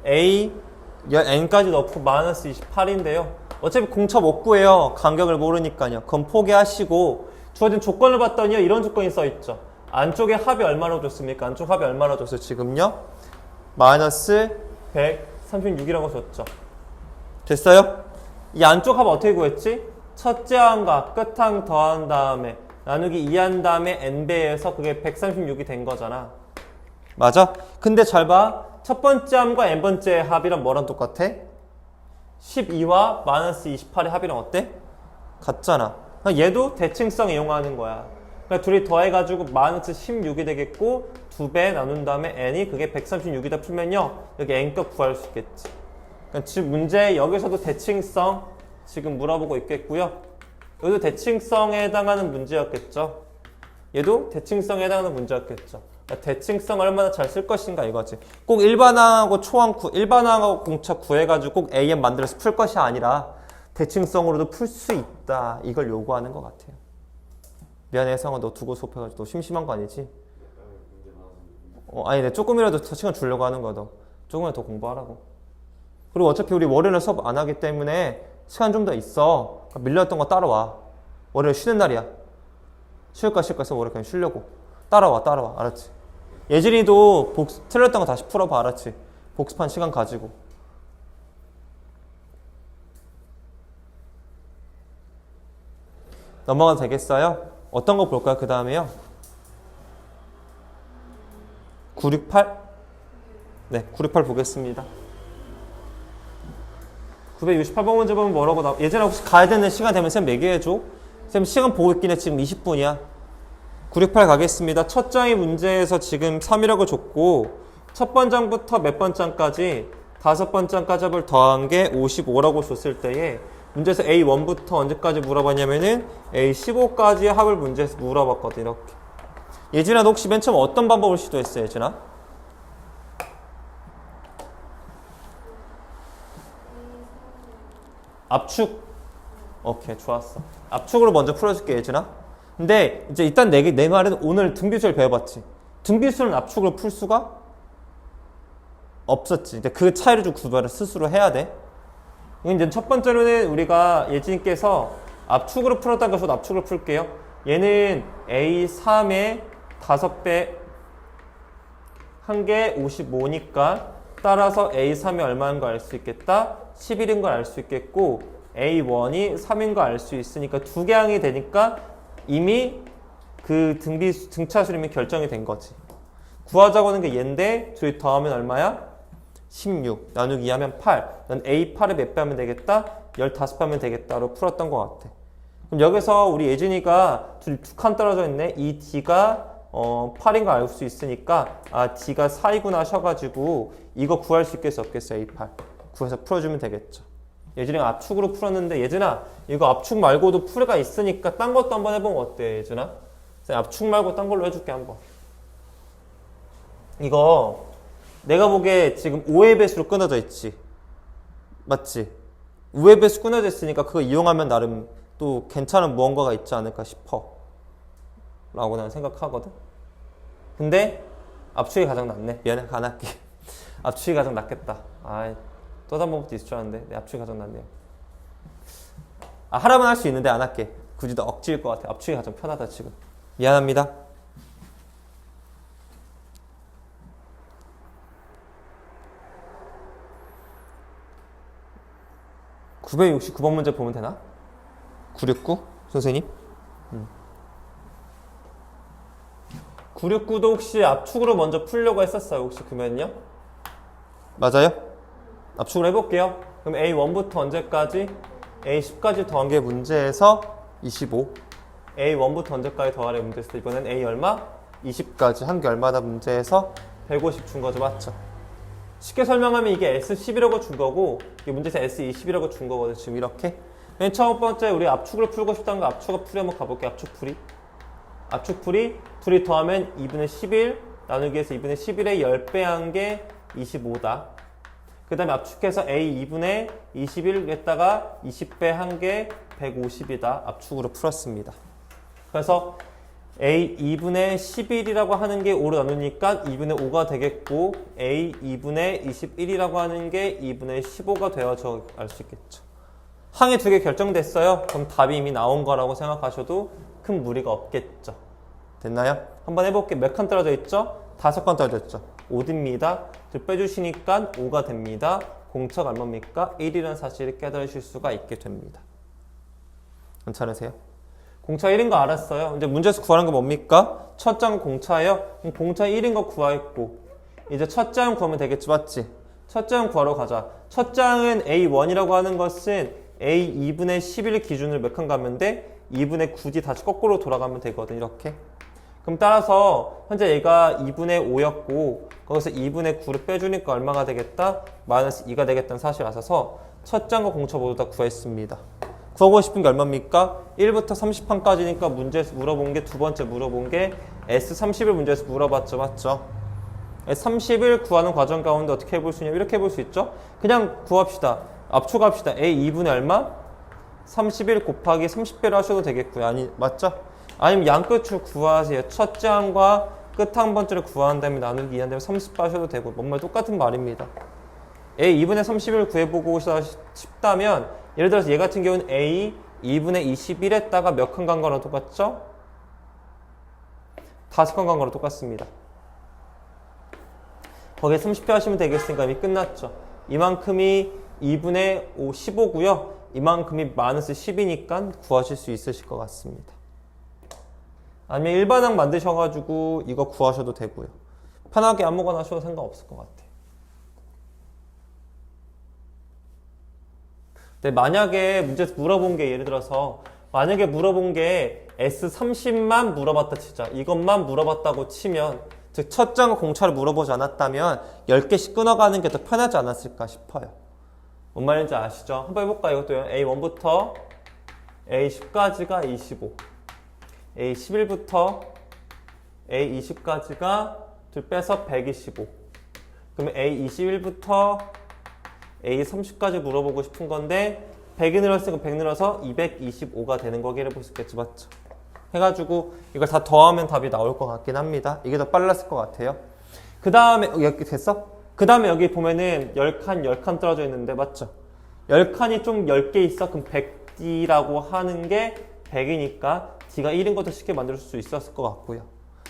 A n까지 넣고 마이너스 28인데요. 어차피 공차 못 구해요. 간격을 모르니까요. 그럼 포기하시고 주어진 조건을 봤더니요. 이런 조건이 써있죠. 안쪽에 합이 얼마나 줬습니까? 안쪽 합이 얼마나 줬어요? 지금요? 마이너스 136이라고 줬죠. 됐어요? 이 안쪽 합 어떻게 구했지? 첫째 항과 끝항 더한 다음에 나누기 2 한 다음에 n배에서 그게 136이 된 거잖아. 맞아? 근데 잘 봐. 첫 번째 함과 n번째 합이랑 뭐랑 똑같아? 12와 마이너스 28의 합이랑 어때? 같잖아. 얘도 대칭성 이용하는 거야. 그러니까 둘이 더해가지고 마이너스 16이 되겠고 2배 나눈 다음에 n이 그게 136이다 풀면요. 여기 n값 구할 수 있겠지. 그러니까 지금 문제 여기서도 대칭성 지금 물어보고 있겠고요. 여기도 대칭성에 해당하는 문제였겠죠. 얘도 대칭성에 해당하는 문제였겠죠. 그러니까 대칭성 얼마나 잘 쓸 것인가 이거지. 꼭 일반항하고 일반항하고 공차 구해가지고 꼭 AM 만들어서 풀 것이 아니라 대칭성으로도 풀 수 있다. 이걸 요구하는 것 같아요. 미안해, 성아, 너 두고 수업해가지고 너 심심한 거 아니지? 아니, 내 조금이라도 더 시간 주려고 하는 거야. 너 조금이라도 더 공부하라고. 그리고 어차피 우리 월요일에 수업 안 하기 때문에 시간 좀 더 있어. 밀렸던 거 따라와. 월요일 쉬는 날이야. 쉴까 해서 월요일 그냥 쉬려고. 따라와. 알았지? 예진이도 틀렸던 거 다시 풀어봐. 알았지? 복습한 시간 가지고. 넘어가도 되겠어요? 어떤 거 볼까요? 그 다음에요. 968? 네, 968 보겠습니다. 968번 문제 보면 뭐라고 나와? 예전에 혹시 가야 되는 시간 되면 쌤 얘기해줘. 쌤 시간 보고 있긴 해. 지금 20분이야. 968 가겠습니다. 첫 장의 문제에서 지금 3이라고 줬고 첫 번장부터 몇 번장까지 5번장까지 합을 더한 게 55라고 줬을 때에 문제에서 A1부터 언제까지 물어봤냐면은 A15까지의 합을 문제에서 물어봤거든. 이렇게. 예진아, 너 혹시 맨 처음 어떤 방법을 시도했어, 예진아? 압축. 오케이, 좋았어. 압축으로 먼저 풀어줄게, 예진아. 근데 이제 일단 내 말은 오늘 등비수를 배워봤지. 등비수는 압축으로 풀 수가 없었지. 근데 그 차이를 좀 구별을 스스로 해야 돼. 이제 첫 번째로는 우리가 예진님께서 압축으로 풀었다는 것으로 압축을 풀게요. 얘는 A3의 5배 한 개 55니까 따라서 A3이 얼마인 거 알 수 있겠다. 11인 걸 알 수 있겠고 A1이 3인 거 알 수 있으니까 두 개 항이 되니까 이미 그 등차수로 이미 결정이 된 거지. 구하자고 하는 게 얘인데 둘이 더하면 얼마야? 16 나누기 2하면 8. 난 A8을 몇 배 하면 되겠다? 15배 하면 되겠다로 풀었던 것 같아. 그럼 여기서 우리 예진이가 둘이 두 칸 떨어져 있네. 이 D가 8인 거 알 수 있으니까 아 D가 4이구나 하셔가지고 이거 구할 수 있겠어 없겠어? A8 구해서 풀어주면 되겠죠. 예진이가 압축으로 풀었는데 예진아 이거 압축 말고도 풀이가 있으니까 딴 것도 한번 해보면 어때 예진아? 압축 말고 딴 걸로 해줄게 한번. 이거 내가 보기에 지금 5의 배수로 끊어져 있지. 맞지? 5의 배수 끊어져 있으니까 그거 이용하면 나름 또 괜찮은 무언가가 있지 않을까 싶어 라고 나는 생각하거든. 근데 압축이 가장 낫네. 미안해, 안 할게. 압축이 가장 낫겠다. 또 다른 방법도 있을 줄 알았는데 내 압축이 가장 낫네요. 하라면 할 수 있는데 안 할게. 굳이 더 억지일 것 같아. 압축이 가장 편하다 지금. 미안합니다. (969번) 문제 보면 되나? 969? 선생님? 969도 혹시 압축으로 먼저 풀려고 했었어요? 혹시 그러면요? 맞아요? 압축을 해볼게요. 그럼 A1부터 언제까지? A10까지 더한 게 문제에서 25. A1부터 언제까지 더하래 문제에서 이번엔 A 얼마? 20까지 한 게 얼마다 문제에서 150 준 거죠. 맞죠? 쉽게 설명하면 이게 S11이라고 준 거고 이게 문제에서 S20이라고 준 거거든. 지금 이렇게. 맨 첫 번째 우리 압축을 풀고 싶다는 거 압축풀이 한번 가볼게요. 압축풀이. 압축풀이 둘이 더하면 2분의 11 나누기 해서 2분의 11에 10배 한 게 25다. 그 다음에 압축해서 A 2분의 21 했다가 20배 한 게 150이다. 압축으로 풀었습니다. 그래서 A 2분의 11이라고 하는 게 5로 나누니까 2분의 5가 되겠고 A 2분의 21이라고 하는 게 2분의 15가 되어져 알 수 있겠죠. 항이 두 개 결정됐어요. 그럼 답이 이미 나온 거라고 생각하셔도 큰 무리가 없겠죠. 됐나요? 한번 해볼게요. 몇 칸 떨어져 있죠? 5칸 떨어져 있죠. 5입니다. 빼주시니까 5가 됩니다. 공차가 얼마입니까? 1이라는 사실을 깨달으실 수가 있게 됩니다. 괜찮으세요? 공차 1인 거 알았어요. 이제 문제에서 구하는 거 뭡니까? 첫 장 공차예요. 그럼 공차 1인 거 구하였고 이제 첫 장 구하면 되겠지, 맞지? 첫 장 구하러 가자. 첫 장은 A1이라고 하는 것은 A 2분의 11 기준으로 몇 칸 가면 돼? 2분의 9지 다시 거꾸로 돌아가면 되거든. 이렇게. 그럼 따라서 현재 얘가 2분의 5였고 거기서 2분의 9를 빼주니까 얼마가 되겠다? 마이너스 2가 되겠다는 사실을 알아서 첫 장과 공차 모두 다 구했습니다. 구하고 싶은 게 얼마입니까? 1부터 30판까지니까 문제에서 물어본 게 두 번째 물어본 게 S30을 문제에서 물어봤죠. 맞죠? S30을 구하는 과정 가운데 어떻게 해볼 수 있냐? 이렇게 해볼 수 있죠? 그냥 구합시다. 압축합시다. A 2분의 얼마? 31 곱하기 30배를 하셔도 되겠고요. 아니, 맞죠? 아니면 양끝을 구하세요. 첫 장과 끝 한 번째를 구한 다음에 나누기 2한 다음에 30 하셔도 되고 뭔 말 똑같은 말입니다. A 2분의 30을 구해보고 싶다면 예를 들어서 얘 같은 경우는 A 2분의 21에다가 몇 칸 간 거랑 똑같죠? 5칸 간 거랑 똑같습니다. 거기에 30배 하시면 되겠으니까 이미 끝났죠. 이만큼이 2분의 15고요. 이만큼이 마이너스 10이니까 구하실 수 있으실 것 같습니다. 아니면 일반항 만드셔가지고 이거 구하셔도 되고요. 편하게 아무거나 하셔도 상관없을 것 같아요. 근데 만약에 문제에서 물어본 게 예를 들어서 만약에 물어본 게 S30만 물어봤다 치자. 이것만 물어봤다고 치면 즉 첫 장과 공차를 물어보지 않았다면 10개씩 끊어가는 게 더 편하지 않았을까 싶어요. 뭔 말인지 아시죠? 한번 해볼까요? 이것도요. A1부터 A10까지가 25 A11부터 A20까지가 둘 빼서 125 그러면 A21부터 A30까지 물어보고 싶은 건데 100이 늘었으니까 100 늘어서 225가 되는 거기를 볼 수 있겠죠. 맞죠? 해가지고 이걸 다 더하면 답이 나올 것 같긴 합니다. 이게 더 빨랐을 것 같아요. 그 다음에 여기 됐어? 그 다음에 여기 보면은 10칸 떨어져 있는데 맞죠? 10칸이 좀 10개 있어? 그럼 100D라고 하는 게 100이니까 D가 1인 것도 쉽게 만들 수 있었을 것 같고요.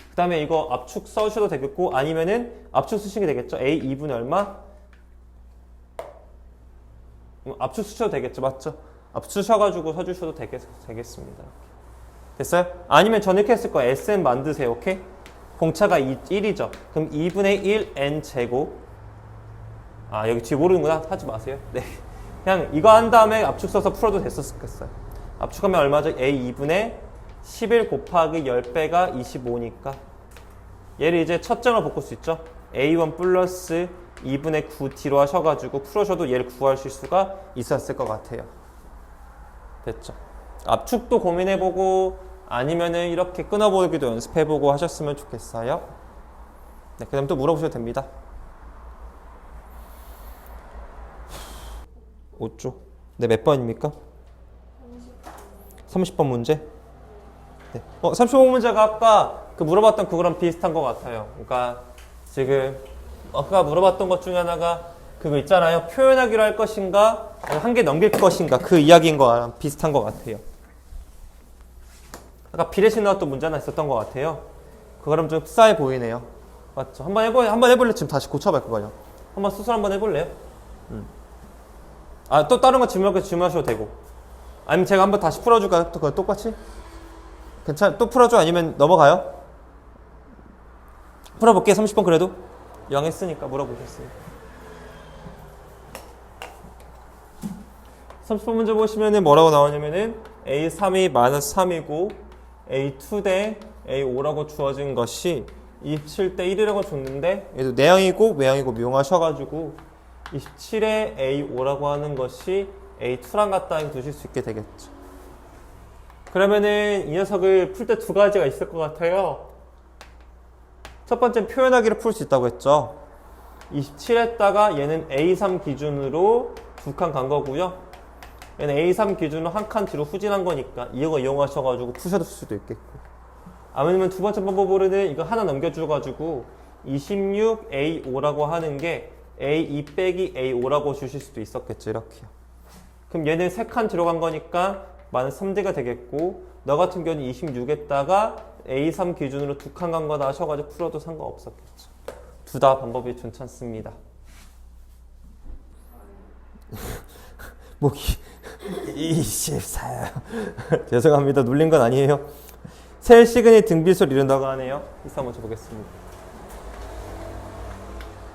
그 다음에 이거 압축 써주셔도 되겠고 아니면은 압축 쓰시게 되겠죠? A 2분의 얼마? 압축 쓰셔도 되겠죠? 맞죠? 압축 쓰셔가지고 써주셔도 되겠습니다. 됐어요? 아니면 저는 이렇게 했을 거예요. SN 만드세요. 오케이? 공차가 1이죠. 그럼 2분의 1 N 제곱 여기 뒤에 모르는구나. 하지 마세요. 네. 그냥 이거 한 다음에 압축 써서 풀어도 됐었겠어요. 압축하면 얼마죠? A 2분의 11 곱하기 10배가 25니까 얘를 이제 첫 장을 바꿀 수 있죠. A1 플러스 2분의 9D로 하셔가지고 풀어셔도 얘를 구하실 수가 있었을 것 같아요. 됐죠? 압축도 고민해보고 아니면은 이렇게 끊어보기도 연습해보고 하셨으면 좋겠어요. 네, 그 다음 또 물어보셔도 됩니다. 5조. 네, 몇 번입니까? 30번 문제. 네. 35번 문제가 아까 그 물어봤던 그거랑 비슷한 것 같아요. 그러니까 지금 아까 물어봤던 것 중에 하나가 그거 있잖아요. 표현하기로 할 것인가, 한 개 넘길 것인가, 그 이야기인 거랑 비슷한 것 같아요. 아까 비례식 나왔던 문제 하나 있었던 것 같아요. 그거랑 좀 흡사해 보이네요. 맞죠? 한번 해볼래? 지금 다시 고쳐봐, 그거요. 한번 수술 한번 해볼래요? 또 다른 거 질문하셔도 되고. 아니면 제가 한번 다시 풀어줄까요? 또 그거 똑같이? 또 풀어줘? 아니면 넘어가요? 풀어볼게. 30번 그래도. 영 했으니까, 물어보셨으니까. 30번 문제 보시면은 뭐라고 나오냐면은 A3이 -3이고 A2 대 A5라고 주어진 것이 27대 1이라고 줬는데 얘도 내향이고 외향이고 미용하셔가지고 27에 A5라고 하는 것이 A2랑 같다 두실 수 있게 되겠죠. 그러면은 이 녀석을 풀 때 두 가지가 있을 것 같아요. 첫 번째는 표현하기를 풀 수 있다고 했죠. 27에다가 얘는 A3 기준으로 두 칸 간 거고요. 얘는 A3 기준으로 한 칸 뒤로 후진한 거니까 이거 이용하셔가지고 푸셔도 수도 있겠고. 아니면 두 번째 방법으로는 이거 하나 넘겨줘가지고 26A5라고 하는 게 A2 빼기 A5라고 주실 수도 있었겠죠. 이렇게요. 그럼 얘는 세 칸 뒤로 간 거니까 -3D가 되겠고, 너 같은 경우는 26에다가 A3 기준으로 두 칸 간 거다 하셔가지고 풀어도 상관없었겠죠. 둘 다 방법이 괜찮습니다. 목이 24요. 죄송합니다. 눌린 건 아니에요. 셀 시그널 등비수를 이룬다고 하네요. 이사 먼저 보겠습니다.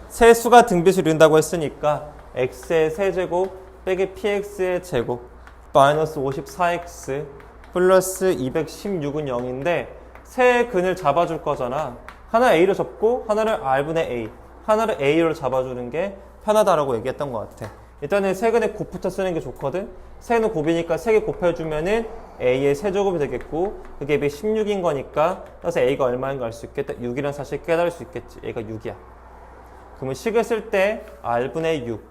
세 수가 등비수를 이룬다고 했으니까 x의 세제곱 빼기 px의 제곱 마이너스 54x 플러스 216은 0인데 세 근을 잡아줄 거잖아. 하나 a로 접고 하나를 r분의 a, 하나를 a로 잡아주는 게 편하다라고 얘기했던 것 같아. 일단은 세근의 곱부터 쓰는 게 좋거든. 세근은 곱이니까 3개 곱해주면은 a의 세제곱이 되겠고, 그게 216인 거니까 그래서 a가 얼마인 걸 알 수 있겠다. 6이라는 사실 깨달을 수 있겠지. a가 6이야. 그러면 식을 쓸 때 r분의 6,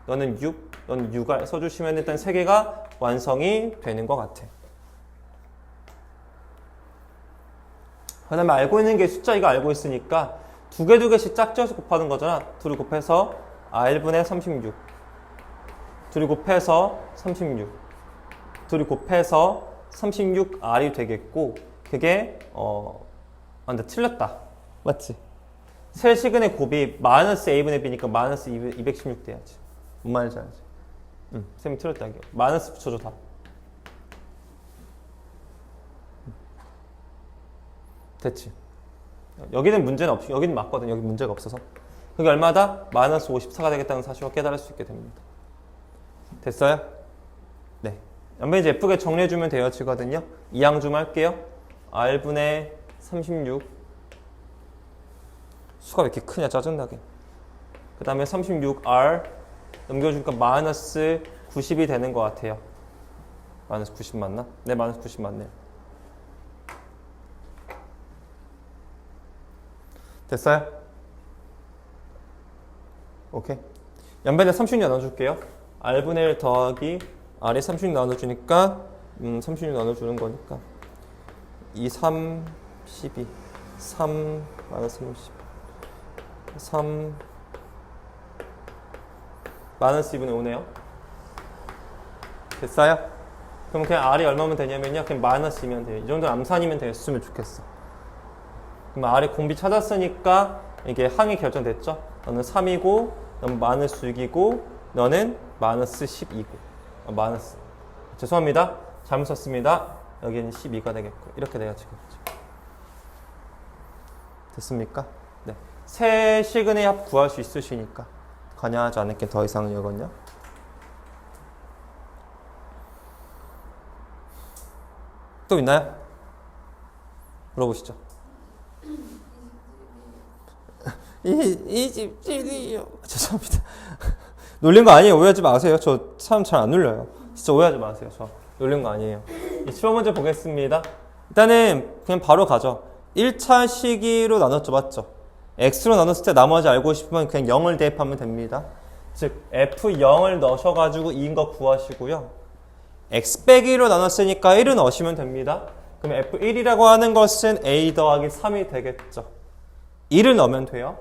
너는 6, 너는 6r 써주시면 일단 3개가 완성이 되는 것 같아. 그 다음에 알고 있는 게 숫자 이거 알고 있으니까 두 개씩 짝지어서 곱하는 거잖아. 둘이 곱해서 r분의 36, 둘이 곱해서 36, 둘이 곱해서 36r이 되겠고, 그게 근데 틀렸다. 맞지? 세 시근의 곱이 마이너스 a분의 b니까 마이너스 216 돼야지. 뭔 말인지 알지? 쌤이 틀렸다. 마이너스 붙여줘 다. 됐지? 여기는 문제는 없이, 여기는 맞거든. 여기 문제가 없어서. 그게 얼마다? 마이너스 54가 되겠다는 사실을 깨달을 수 있게 됩니다. 됐어요? 네. 연변 이제 예쁘게 정리해주면 되어지거든요. 이항 좀 할게요. r분의 36. 수가 왜 이렇게 크냐, 짜증나게. 그 다음에 36r 넘겨주니까 마이너스 90이 되는 것 같아요. 마이너스 90 맞나? 네, 마이너스 90 맞네요. 됐어요? 오케이. 연변에 36 나눠줄게요. r분의 1 더하기 r에 36 나눠주니까 36 나눠주는 거니까 2, 3, 12 3, 마이너스 30 3 마이너스 2분의 5네요. 됐어요? 그럼 그냥 r이 얼마면 되냐면요, 그냥 마이너스 2면 돼요. 이 정도 암산이면 됐으면 좋겠어. 그럼 r의 공비 찾았으니까 이게 항이 결정됐죠? 너는 3이고 너는 마이너스 6이고 너는 마이너스 12고 마이너스, 죄송합니다. 잘못 썼습니다. 여기는 12가 되겠고 이렇게 돼야지. 됐습니까? 네. 세 시근의 합 구할 수 있으시니까 관여하지 않을게 더 이상은 이거든요. 또 있나요? 물어보시죠. 이 집이요. 죄송합니다. 놀린 거 아니에요. 오해하지 마세요. 저 사람 잘 안 놀려요. 진짜 오해하지 마세요. 저 놀린 거 아니에요. 7번 문제 보겠습니다. 일단은 그냥 바로 가죠. 1차 시기로 나눴죠. 맞죠? x로 나눴을 때 나머지 알고 싶으면 그냥 0을 대입하면 됩니다. 즉 F0을 넣으셔가지고 2인 거 구하시고요. x 빼기 1로 나눴으니까 1은 넣으시면 됩니다. 그럼 F1이라고 하는 것은 A 더하기 3이 되겠죠. 1을 넣으면 돼요.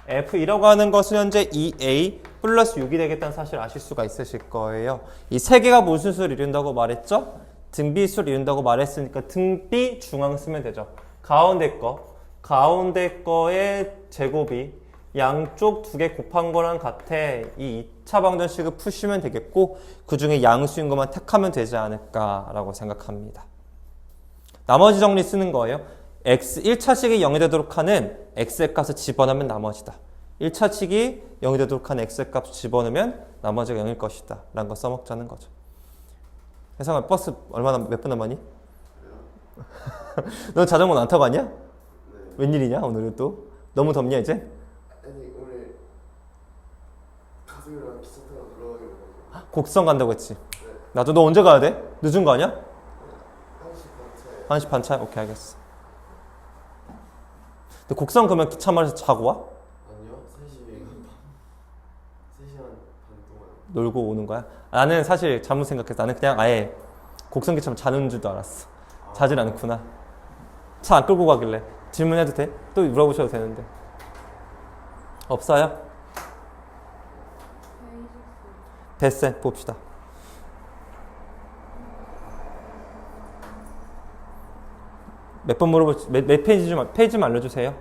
F2라고 하는 것은 현재 2A 플러스 6이 되겠다는 사실 아실 수가 있으실 거예요. 이 세 개가 무슨 수를 이룬다고 말했죠? 등비수를 이룬다고 말했으니까 등비 중앙 쓰면 되죠. 가운데 거의 제곱이 양쪽 두 개 곱한 거랑 같아. 이 2차 방정식을 푸시면 되겠고 그 중에 양수인 것만 택하면 되지 않을까라고 생각합니다. 나머지 정리 쓰는 거예요. x 1차식이 0이 되도록 하는 x의 값을 집어넣으면 나머지다. 1차식이 0이 되도록 하는 x의 값을 집어넣으면 나머지가 0일 것이다 라는 거 써먹자는 거죠. 혜성아 버스 몇 분 남았니? 너 자전거 안 타고 갔냐? 네. 웬일이냐 오늘은 또? 너무 덥냐 이제? 아니 오늘 가족이랑 기차 타고 놀러 가기로 했거든요. 곡성 간다고 했지? 네. 나도. 너 언제 가야 돼? 늦은 거 아니야? 1시 반차에. 1시 반 차에? 오케이 알겠어. 근데 곡성 그러면 기차 말에서 자고 와? 아니요 3시간 반 동안 놀고 오는 거야? 나는 사실 잘못 생각했어. 나는 그냥 아예 곡성 기차만 자는 줄도 알았어. 자질 않구나. 차 안 끌고 가길래. 질문해도 돼? 또 물어보셔도 되는데. 없어요? 됐어. 봅시다. 몇 번 물어볼지, 몇 페이지 좀 알려주세요.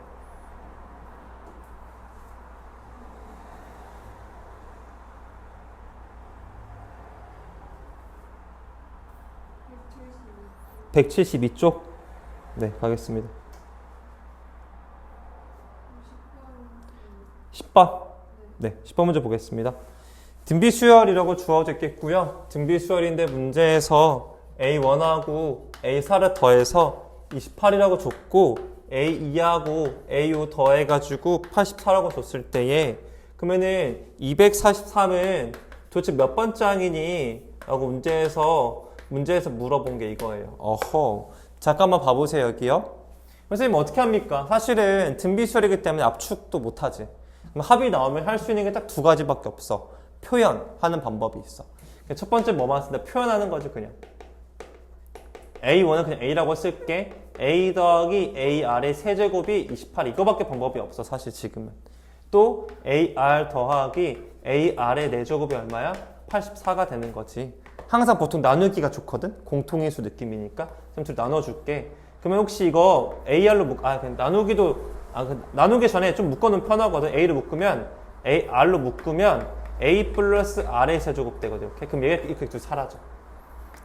(172쪽) 네, 가겠습니다. 10번. 네, 10번 문제 보겠습니다. 등비수열이라고 주어져 있겠고요. 등비수열인데 문제에서 A1하고 A4를 더해서 28이라고 줬고 A2하고 A5 더해가지고 84라고 줬을 때에 그러면은 243은 도대체 몇 번째 항이니? 라고 문제에서 물어본 게 이거예요. 어허. 잠깐만 봐보세요, 여기요. 선생님 어떻게 합니까? 사실은 등비수열이기 때문에 압축도 못하지. 그럼 합이 나오면 할 수 있는 게 딱 두 가지밖에 없어. 표현하는 방법이 있어. 첫 번째 뭐만 쓴다? 표현하는 거지, 그냥. A1은 그냥 A라고 쓸게. A 더하기 AR의 세제곱이 28. 이거밖에 방법이 없어, 사실 지금은. 또 AR 더하기 AR의 4제곱이 얼마야? 84가 되는 거지. 항상 보통 나누기가 좋거든? 공통인수 느낌이니까. 그럼 둘 나눠줄게. 그러면 혹시 이거 AR로 그냥 나누기 전에 좀 묶어놓으면 편하거든. A를 묶으면 AR로 묶으면 A 플러스 R의 세제곱 되거든. 이렇게. 그럼 얘가 이렇게 둘 사라져.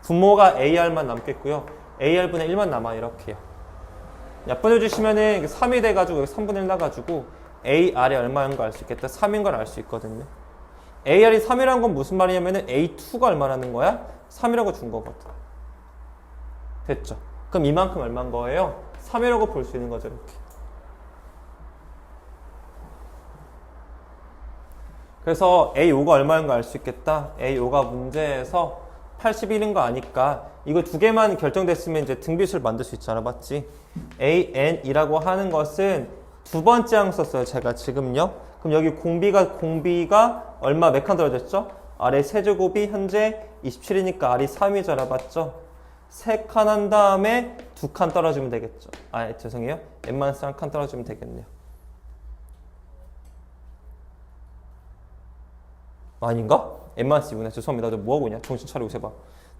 분모가 AR만 남겠고요. AR분의 1만 남아 이렇게요. 약분해주시면은 3이 돼가지고 여기 3분의 1 나가지고 AR이 얼마인 거 알 수 있겠다. 3인 걸 알 수 있거든요. AR이 3이라는 건 무슨 말이냐면은 A2가 얼마라는 거야? 3이라고 준 거거든. 됐죠? 그럼 이만큼 얼마인 거예요? 3이라고 볼 수 있는 거죠, 이렇게. 그래서 A5가 얼마인 거 알 수 있겠다. A5가 문제에서 81인 거 아니까 이거 두 개만 결정됐으면 이제 등비수를 만들 수 있잖아, 맞지? AN이라고 하는 것은 두 번째 항 썼어요, 제가 지금요. 그럼 여기 공비가 얼마 몇 칸 떨어졌죠? 아래 세제곱이 현재 27이니까 R이 3이잖아, 맞죠? 3칸 한 다음에 2칸 떨어지면 되겠죠. 죄송해요. N-1칸 떨어지면 되겠네요. 아닌가? N-2구나. 죄송합니다. 너 뭐하고 있냐? 정신 차리고 세봐.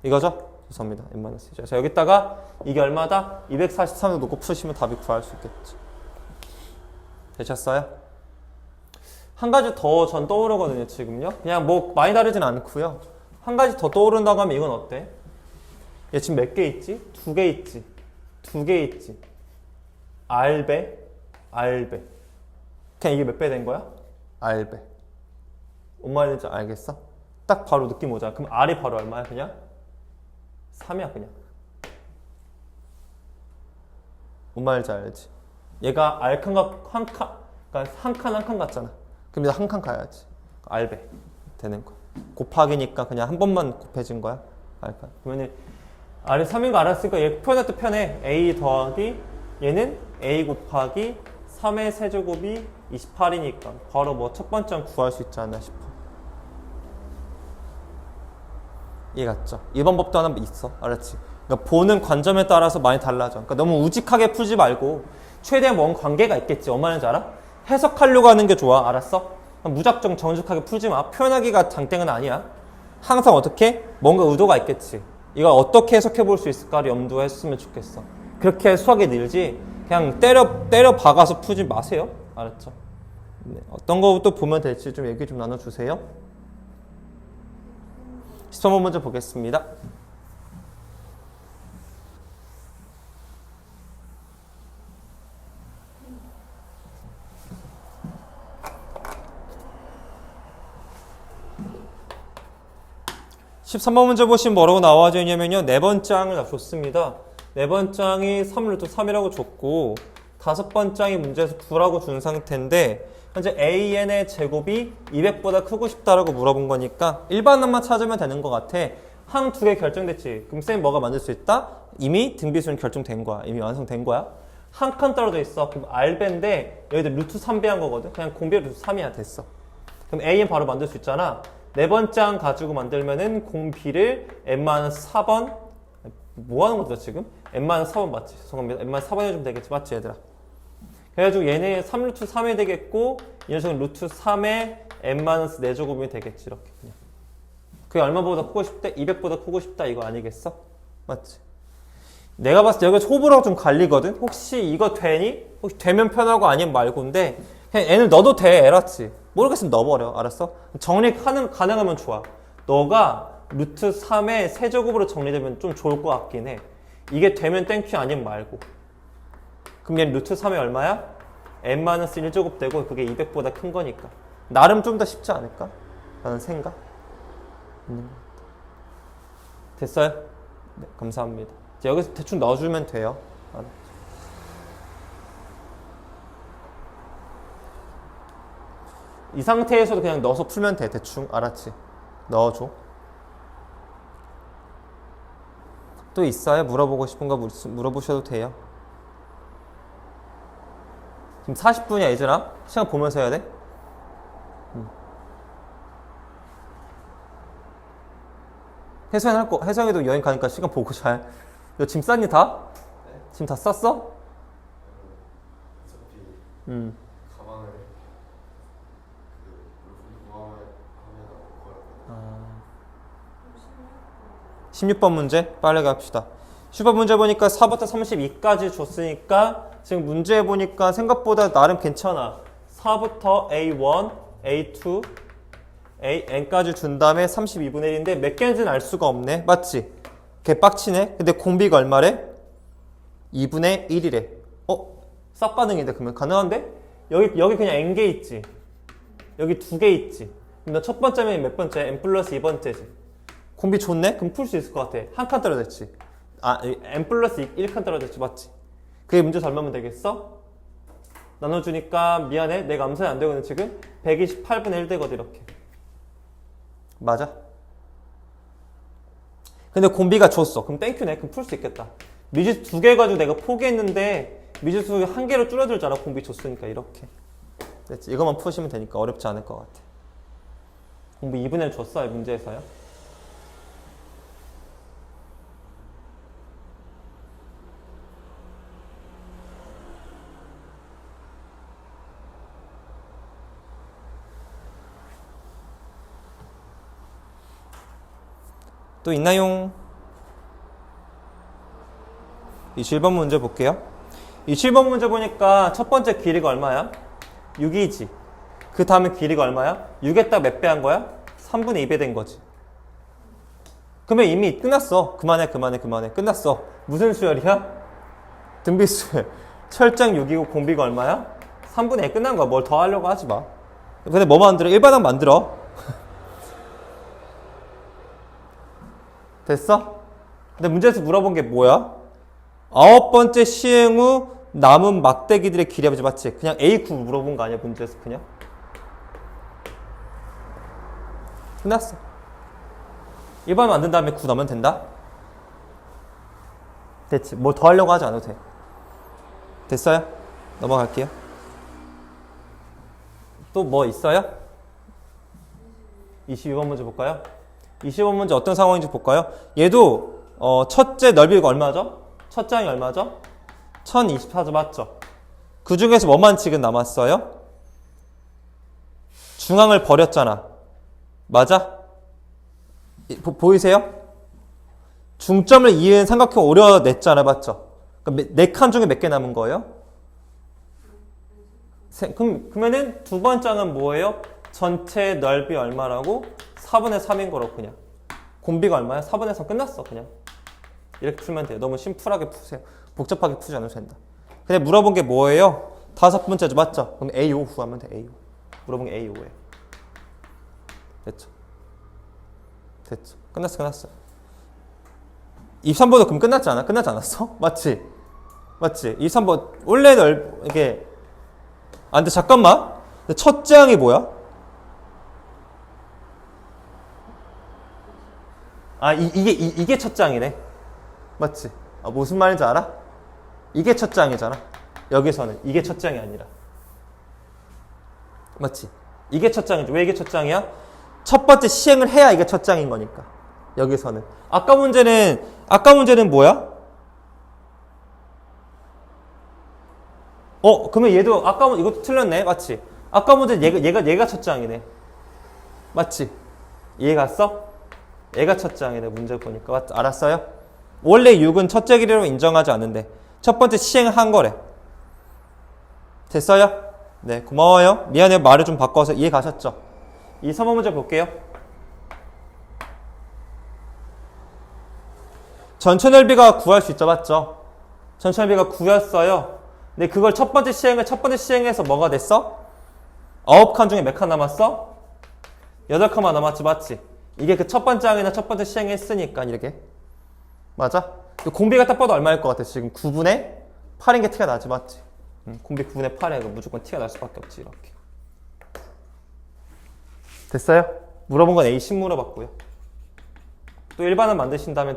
이거죠? 죄송합니다. N-2. 자, 여기다가 이게 얼마다? 243을 놓고 푸시면 답이 구할 수 있겠죠. 되셨어요? 한 가지 더 전 떠오르거든요, 지금요. 그냥 뭐 많이 다르진 않고요. 한 가지 더 떠오른다고 하면 이건 어때? 얘 지금 몇 개 있지? 2개 있지. 2개 있지. R배. 그냥 이게 몇 배 된 거야? R배. 뭔 말인지 알겠어? 딱 바로 느낌 오잖아. 그럼 R이 바로 얼마야, 그냥? 3이야, 그냥. 뭔 말인지 알지? 얘가 R칸과 그러니까 한 칸 같잖아. 그럼 한 칸 가야지. R배 되는 거. 곱하기니까 그냥 한 번만 곱해진 거야. R칸. 그러면은 R이 3인 거 알았으니까 얘 표현할 때 편해. A 더하기 얘는 A 곱하기 3의 세제곱이 28이니까 바로 뭐 첫 번째 구할 수 있지 않나 싶어. 이해 갔죠? 이번 법도 하나 있어. 알았지? 그러니까 보는 관점에 따라서 많이 달라져. 그러니까 너무 우직하게 풀지 말고 최대한 뭔 관계가 있겠지. 뭔 말인지 알아? 해석하려고 하는 게 좋아. 알았어? 무작정 정직하게 풀지 마. 표현하기가 장땡은 아니야. 항상 어떻게? 뭔가 의도가 있겠지. 이걸 어떻게 해석해 볼 수 있을까를 염두에 했으면 좋겠어. 그렇게 수학이 늘지 그냥 때려 박아서 풀지 마세요. 알았죠? 네, 어떤 거부터 보면 될지 좀 얘기 좀 나눠주세요. 13번 문제 보겠습니다. (13번) 문제 보시면 뭐라고 나와져 있냐면요. 네 번째 항을 다 줬습니다. 네 번째 항이 3루트 3이라고 줬고 다섯 번째 항이 문제에서 9라고 준 상태인데 현재 AN의 제곱이 200보다 크고 싶다라고 물어본 거니까 일반항만 찾으면 되는 것 같아. 항 두 개 결정됐지. 그럼 쌤 뭐가 만들 수 있다? 이미 등비수는 결정된 거야. 이미 완성된 거야. 한 칸 떨어져 있어. 그럼 R배인데 여기도 루트 3배한 거거든. 그냥 공비 루트 3이야. 됐어. 그럼 AN 바로 만들 수 있잖아. 네 번째 항 가지고 만들면은 공비를 n-4번 뭐 하는 거죠 지금? n-4번 맞지? 죄송합니다. n-4번 해주면 되겠지? 맞지 얘들아? 그래가지고 얘네 3루트 3이 되겠고 이 녀석은 루트 3에 n-4제곱이 되겠지. 이렇게 그냥. 그게 얼마보다 크고 싶대? 200보다 크고 싶다 이거 아니겠어? 맞지? 내가 봤을 때 여기가 호불호가 좀 갈리거든? 혹시 이거 되니? 혹시 되면 편하고 아니면 말고인데 그냥 n을 넣어도 돼. 알았지? 모르겠으면 넣어버려. 알았어? 정리 가능하면 좋아. 너가 루트 3의 세제곱으로 정리되면 좀 좋을 것 같긴 해. 이게 되면 땡큐 아니면 말고. 그럼 얘는 루트 3이 얼마야? n-1제곱 되고 그게 200보다 큰 거니까. 나름 좀 더 쉽지 않을까? 라는 생각. 됐어요? 네, 감사합니다. 이제 여기서 대충 넣어주면 돼요. 알았죠? 이 상태에서도 그냥 넣어서 풀면 돼. 대충. 알았지? 넣어줘. 또 있어요? 물어보고 싶은 거 물어보셔도 돼요. 지금 40분이야 얘들아. 시간 보면서 해야 돼. 혜성이도 여행 가니까 시간 보고 잘. 너 짐 쌌니 다? 네? 짐 다 쌌어? 어차피 가방을 하면 거야. 16번 문제 빨리 갑시다. 10번 문제 보니까 4부터 32까지 줬으니까 지금 문제 보니까 생각보다 나름 괜찮아. 4부터 A1, A2, AN까지 준 다음에 32분의 1인데 몇 개인지는 알 수가 없네. 맞지? 개빡치네. 근데 공비가 얼마래? 2분의 1이래. 싹 반응인데 그러면 가능한데? 여기 그냥 N개 있지. 여기 2개 있지. 그럼 너 첫 번째면 몇 번째? N 플러스 2번째지. 공비 좋네? 그럼 풀 수 있을 것 같아. 한 칸 떨어졌지. N 플러스 1칸 떨어졌지. 맞지? 그게 문제 잘 맞으면 되겠어? 나눠주니까 미안해. 내가 암산이 안 되거든 지금. 128분의 1 되거든 이렇게. 맞아? 근데 공비가 줬어. 그럼 땡큐네. 그럼 풀 수 있겠다. 미지수 2개 가지고 내가 포기했는데 미지수 1개로 줄어들잖아. 공비 줬으니까 이렇게. 됐지? 이것만 푸시면 되니까 어렵지 않을 것 같아. 공비 2분의 1 줬어요. 문제에서요. 또 있나요? 27번 문제 볼게요. 27번 문제 보니까 첫 번째 길이가 얼마야? 6이지. 그 다음에 길이가 얼마야? 6에 딱 몇 배 한 거야? 3분의 2배 된 거지. 그러면 이미 끝났어. 그만해. 끝났어. 무슨 수열이야? 등비수열. 철장 6이고 공비가 얼마야? 3분의 2 끝난 거야. 뭘 더 하려고 하지 마. 근데 뭐 만들어? 일반항 만들어. 됐어? 근데 문제에서 물어본 게 뭐야? 9번째 시행 후 남은 막대기들의 길이 아버지 맞지? 그냥 A9 물어본 거 아니야 문제에서 그냥? 끝났어. 1번 만든 다음에 9 넣으면 된다? 됐지? 뭘 더 하려고 하지 않아도 돼. 됐어요? 넘어갈게요. 또 뭐 있어요? 22번 문제 볼까요? 25문제 어떤 상황인지 볼까요? 얘도 첫째 넓이가 얼마죠? 첫 장이 얼마죠? 1024죠. 맞죠? 그 중에서 뭐만 지금 남았어요? 중앙을 버렸잖아. 맞아? 보이세요? 중점을 이은 삼각형 오려냈잖아. 맞죠? 그럼 4칸 중에 몇 개 남은 거예요? 그러면은 두 번째 장은 뭐예요? 전체 넓이 얼마라고? 4분의 3인 거로 그냥. 공비가 얼마야? 4분의 3 끝났어. 그냥. 이렇게 풀면 돼요. 너무 심플하게 푸세요. 복잡하게 푸지 않으셔도 된다. 근데 물어본 게 뭐예요? 5번째죠. 맞죠? 그럼 A5 구하면 돼. A5. 물어본 게 A5예요. 됐죠? 됐죠? 끝났어. 23번도 그럼 끝났지 않아? 끝나지 않았어? 맞지? 23번 원래 이게 근데 잠깐만. 첫째 항이 뭐야? 이게 첫째 항이네. 맞지? 무슨 말인지 알아? 이게 첫째 항이잖아. 여기서는 이게 첫째 항이 아니라. 맞지? 이게 첫째 항이죠. 왜 이게 첫째 항이야? 첫 번째 시행을 해야 이게 첫째 항인 거니까. 여기서는. 아까 문제는 뭐야? 그러면 얘도 이것도 틀렸네. 맞지? 아까 문제는 얘가 첫째 항이네. 맞지? 이해 갔어? 얘가 첫째 항이네. 문제 보니까. 맞지? 알았어요? 원래 6은 첫째 길이로 인정하지 않는데 첫 번째 시행한 거래. 됐어요? 네, 고마워요. 미안해요. 말을 좀 바꿔서 이해 가셨죠? 이 3번 문제 볼게요. 전체 넓이가 구할 수 있죠. 맞죠? 전체 넓이가 9였어요. 근데 그걸 첫 번째 시행해서 뭐가 됐어? 9칸 중에 몇 칸 남았어? 8칸만 남았지. 맞지? 이게 그 첫 번째 항이나 첫 번째 시행했으니까 이렇게. 맞아? 공비가 딱 봐도 얼마일 것 같아? 지금 9분의 8인 게 티가 나지. 맞지? 공비 9분의 8에 무조건 티가 날 수밖에 없지. 이렇게. 됐어요? 물어본 건 A10 물어봤고요. 또 일반은 만드신다면 더